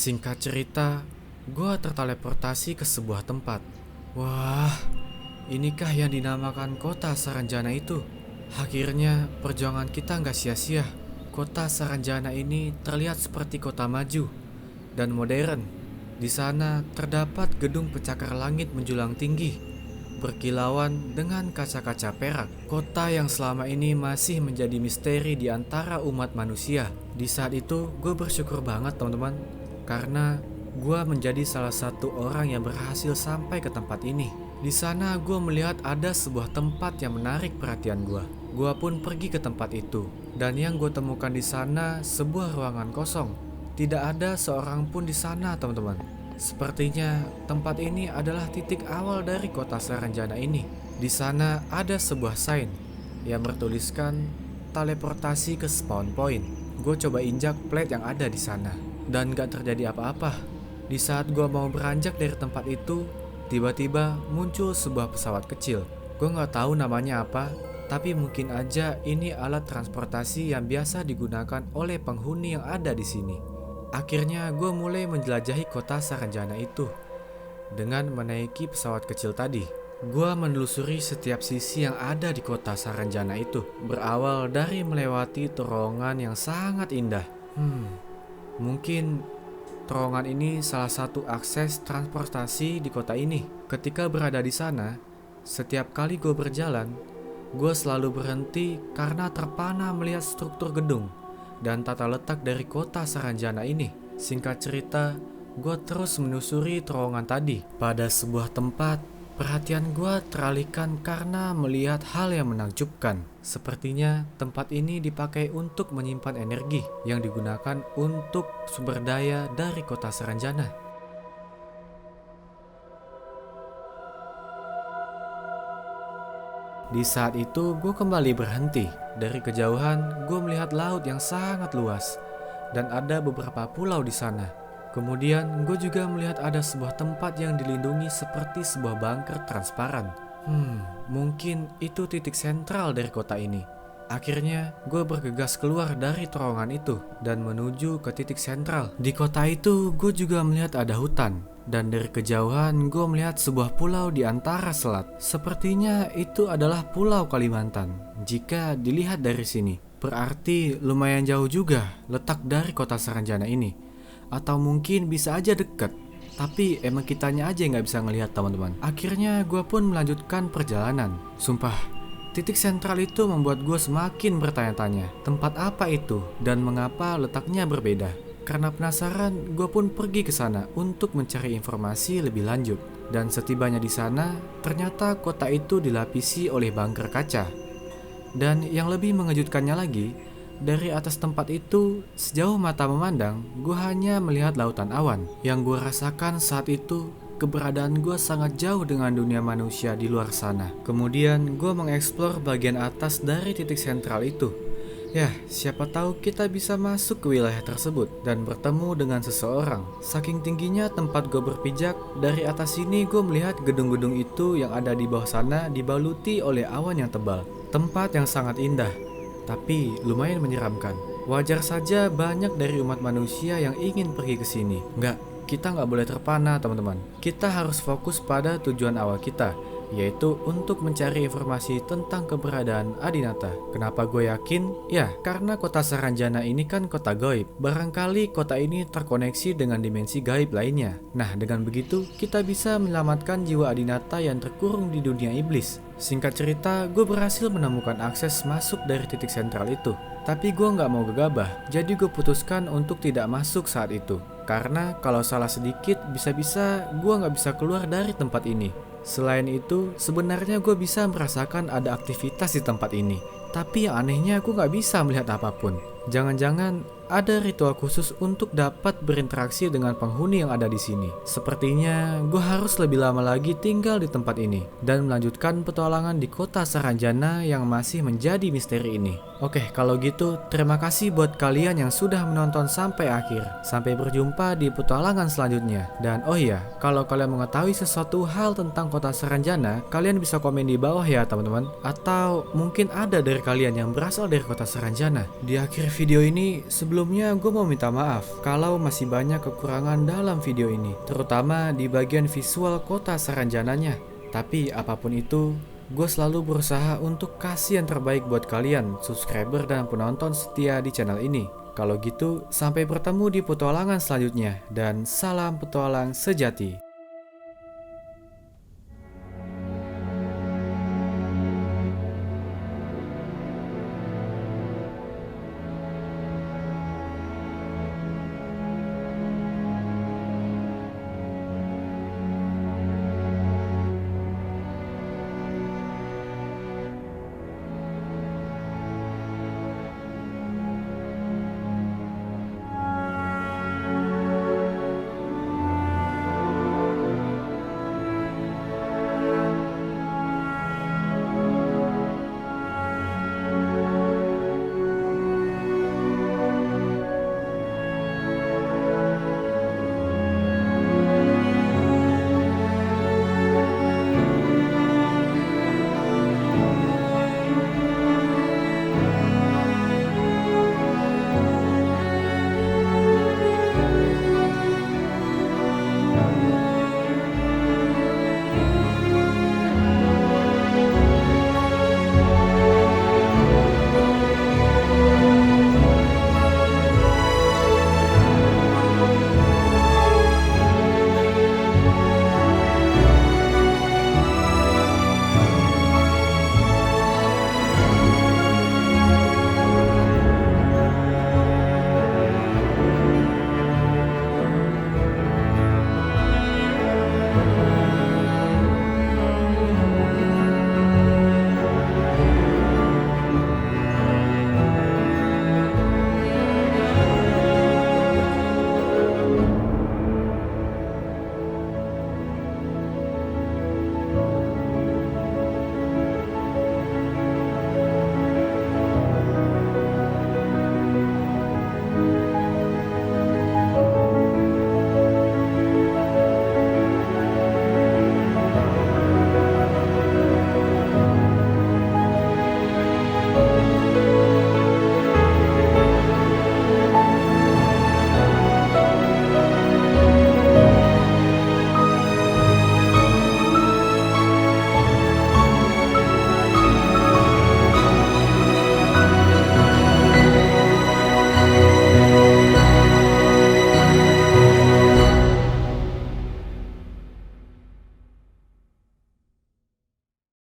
Singkat cerita, gue terteleportasi ke sebuah tempat. Wah, inikah yang dinamakan kota Saranjana itu? Akhirnya perjuangan kita nggak sia-sia. Kota Saranjana ini terlihat seperti kota maju dan modern. Di sana terdapat gedung pencakar langit menjulang tinggi, berkilauan dengan kaca-kaca perak. Kota yang selama ini masih menjadi misteri di antara umat manusia. Di saat itu, gue bersyukur banget teman-teman, karena gue menjadi salah satu orang yang berhasil sampai ke tempat ini. Di sana gue melihat ada sebuah tempat yang menarik perhatian gue. Gue pun pergi ke tempat itu, dan yang gue temukan di sana sebuah ruangan kosong. Tidak ada seorang pun di sana, teman-teman. Sepertinya tempat ini adalah titik awal dari kota Saranjana ini. Di sana ada sebuah sign yang bertuliskan teleportasi ke spawn point. Gue coba injak plate yang ada di sana, dan gak terjadi apa-apa. Di saat gue mau beranjak dari tempat itu, tiba-tiba muncul sebuah pesawat kecil. Gue gak tahu namanya apa, Tapi mungkin aja ini alat transportasi yang biasa digunakan oleh penghuni yang ada di sini. Akhirnya gue mulai menjelajahi kota Saranjana itu dengan menaiki pesawat kecil tadi. Gue menelusuri setiap sisi yang ada di kota Saranjana itu, berawal dari melewati terowongan yang sangat indah. Mungkin terowongan ini salah satu akses transportasi di kota ini. Ketika berada di sana, setiap kali gue berjalan, gue selalu berhenti karena terpana melihat struktur gedung dan tata letak dari kota Saranjana ini. Singkat cerita, gue terus menelusuri terowongan tadi. Pada sebuah tempat, perhatian gue teralihkan karena melihat hal yang menakjubkan. Sepertinya tempat ini dipakai untuk menyimpan energi yang digunakan untuk sumber daya dari kota Saranjana. Di saat itu gue kembali berhenti. Dari kejauhan gue melihat laut yang sangat luas dan ada beberapa pulau di sana. Kemudian gue juga melihat ada sebuah tempat yang dilindungi seperti sebuah bunker transparan. Mungkin itu titik sentral dari kota ini. Akhirnya gue bergegas keluar dari terowongan itu dan menuju ke titik sentral. Di kota itu gue juga melihat ada hutan. Dan dari kejauhan gue melihat sebuah pulau di antara selat. Sepertinya itu adalah Pulau Kalimantan. Jika dilihat dari sini, berarti lumayan jauh juga letak dari kota Saranjana ini. Atau mungkin bisa aja deket. Tapi emang kitanya aja yang gak bisa ngelihat teman-teman. Akhirnya gue pun melanjutkan perjalanan. Sumpah, titik sentral itu membuat gue semakin bertanya-tanya. Tempat apa itu dan mengapa letaknya berbeda? Karena penasaran, gue pun pergi ke sana untuk mencari informasi lebih lanjut. Dan setibanya di sana, ternyata kota itu dilapisi oleh bunker kaca. Dan yang lebih mengejutkannya lagi, dari atas tempat itu, sejauh mata memandang, gue hanya melihat lautan awan. Yang gue rasakan saat itu, keberadaan gue sangat jauh dengan dunia manusia di luar sana. Kemudian gue mengeksplor bagian atas dari titik sentral itu. Ya, siapa tahu kita bisa masuk ke wilayah tersebut dan bertemu dengan seseorang. Saking tingginya tempat gue berpijak, dari atas sini gue melihat gedung-gedung itu yang ada di bawah sana dibaluti oleh awan yang tebal. Tempat yang sangat indah, tapi lumayan menyeramkan. Wajar saja banyak dari umat manusia yang ingin pergi ke sini. Kita nggak boleh terpana teman-teman. Kita harus fokus pada tujuan awal kita, yaitu untuk mencari informasi tentang keberadaan Adinata. Kenapa gue yakin? Ya, karena kota Saranjana ini kan kota gaib. Barangkali kota ini terkoneksi dengan dimensi gaib lainnya. Nah, dengan begitu kita bisa menyelamatkan jiwa Adinata yang terkurung di dunia iblis. Singkat cerita, gue berhasil menemukan akses masuk dari titik sentral itu. Tapi gue nggak mau gegabah, jadi gue putuskan untuk tidak masuk saat itu. Karena kalau salah sedikit, bisa-bisa gue nggak bisa keluar dari tempat ini. Selain itu, sebenarnya gue bisa merasakan ada aktivitas di tempat ini. Tapi yang anehnya gue gak bisa melihat apapun. Jangan-jangan ada ritual khusus untuk dapat berinteraksi dengan penghuni yang ada di sini. Sepertinya gue harus lebih lama lagi tinggal di tempat ini dan melanjutkan petualangan di kota Saranjana yang masih menjadi misteri ini. Oke, kalau gitu terima kasih buat kalian yang sudah menonton sampai akhir. Sampai berjumpa di petualangan selanjutnya. Dan oh iya, kalau kalian mengetahui sesuatu hal tentang kota Saranjana, kalian bisa komen di bawah ya teman-teman. Atau mungkin ada dari kalian yang berasal dari kota Saranjana. Di akhir video ini, sebelumnya gue mau minta maaf kalau masih banyak kekurangan dalam video ini, terutama di bagian visual kota Saranjananya. Tapi apapun itu, gue selalu berusaha untuk kasih yang terbaik buat kalian, subscriber dan penonton setia di channel ini. Kalau gitu, sampai bertemu di petualangan selanjutnya, dan salam petualang sejati.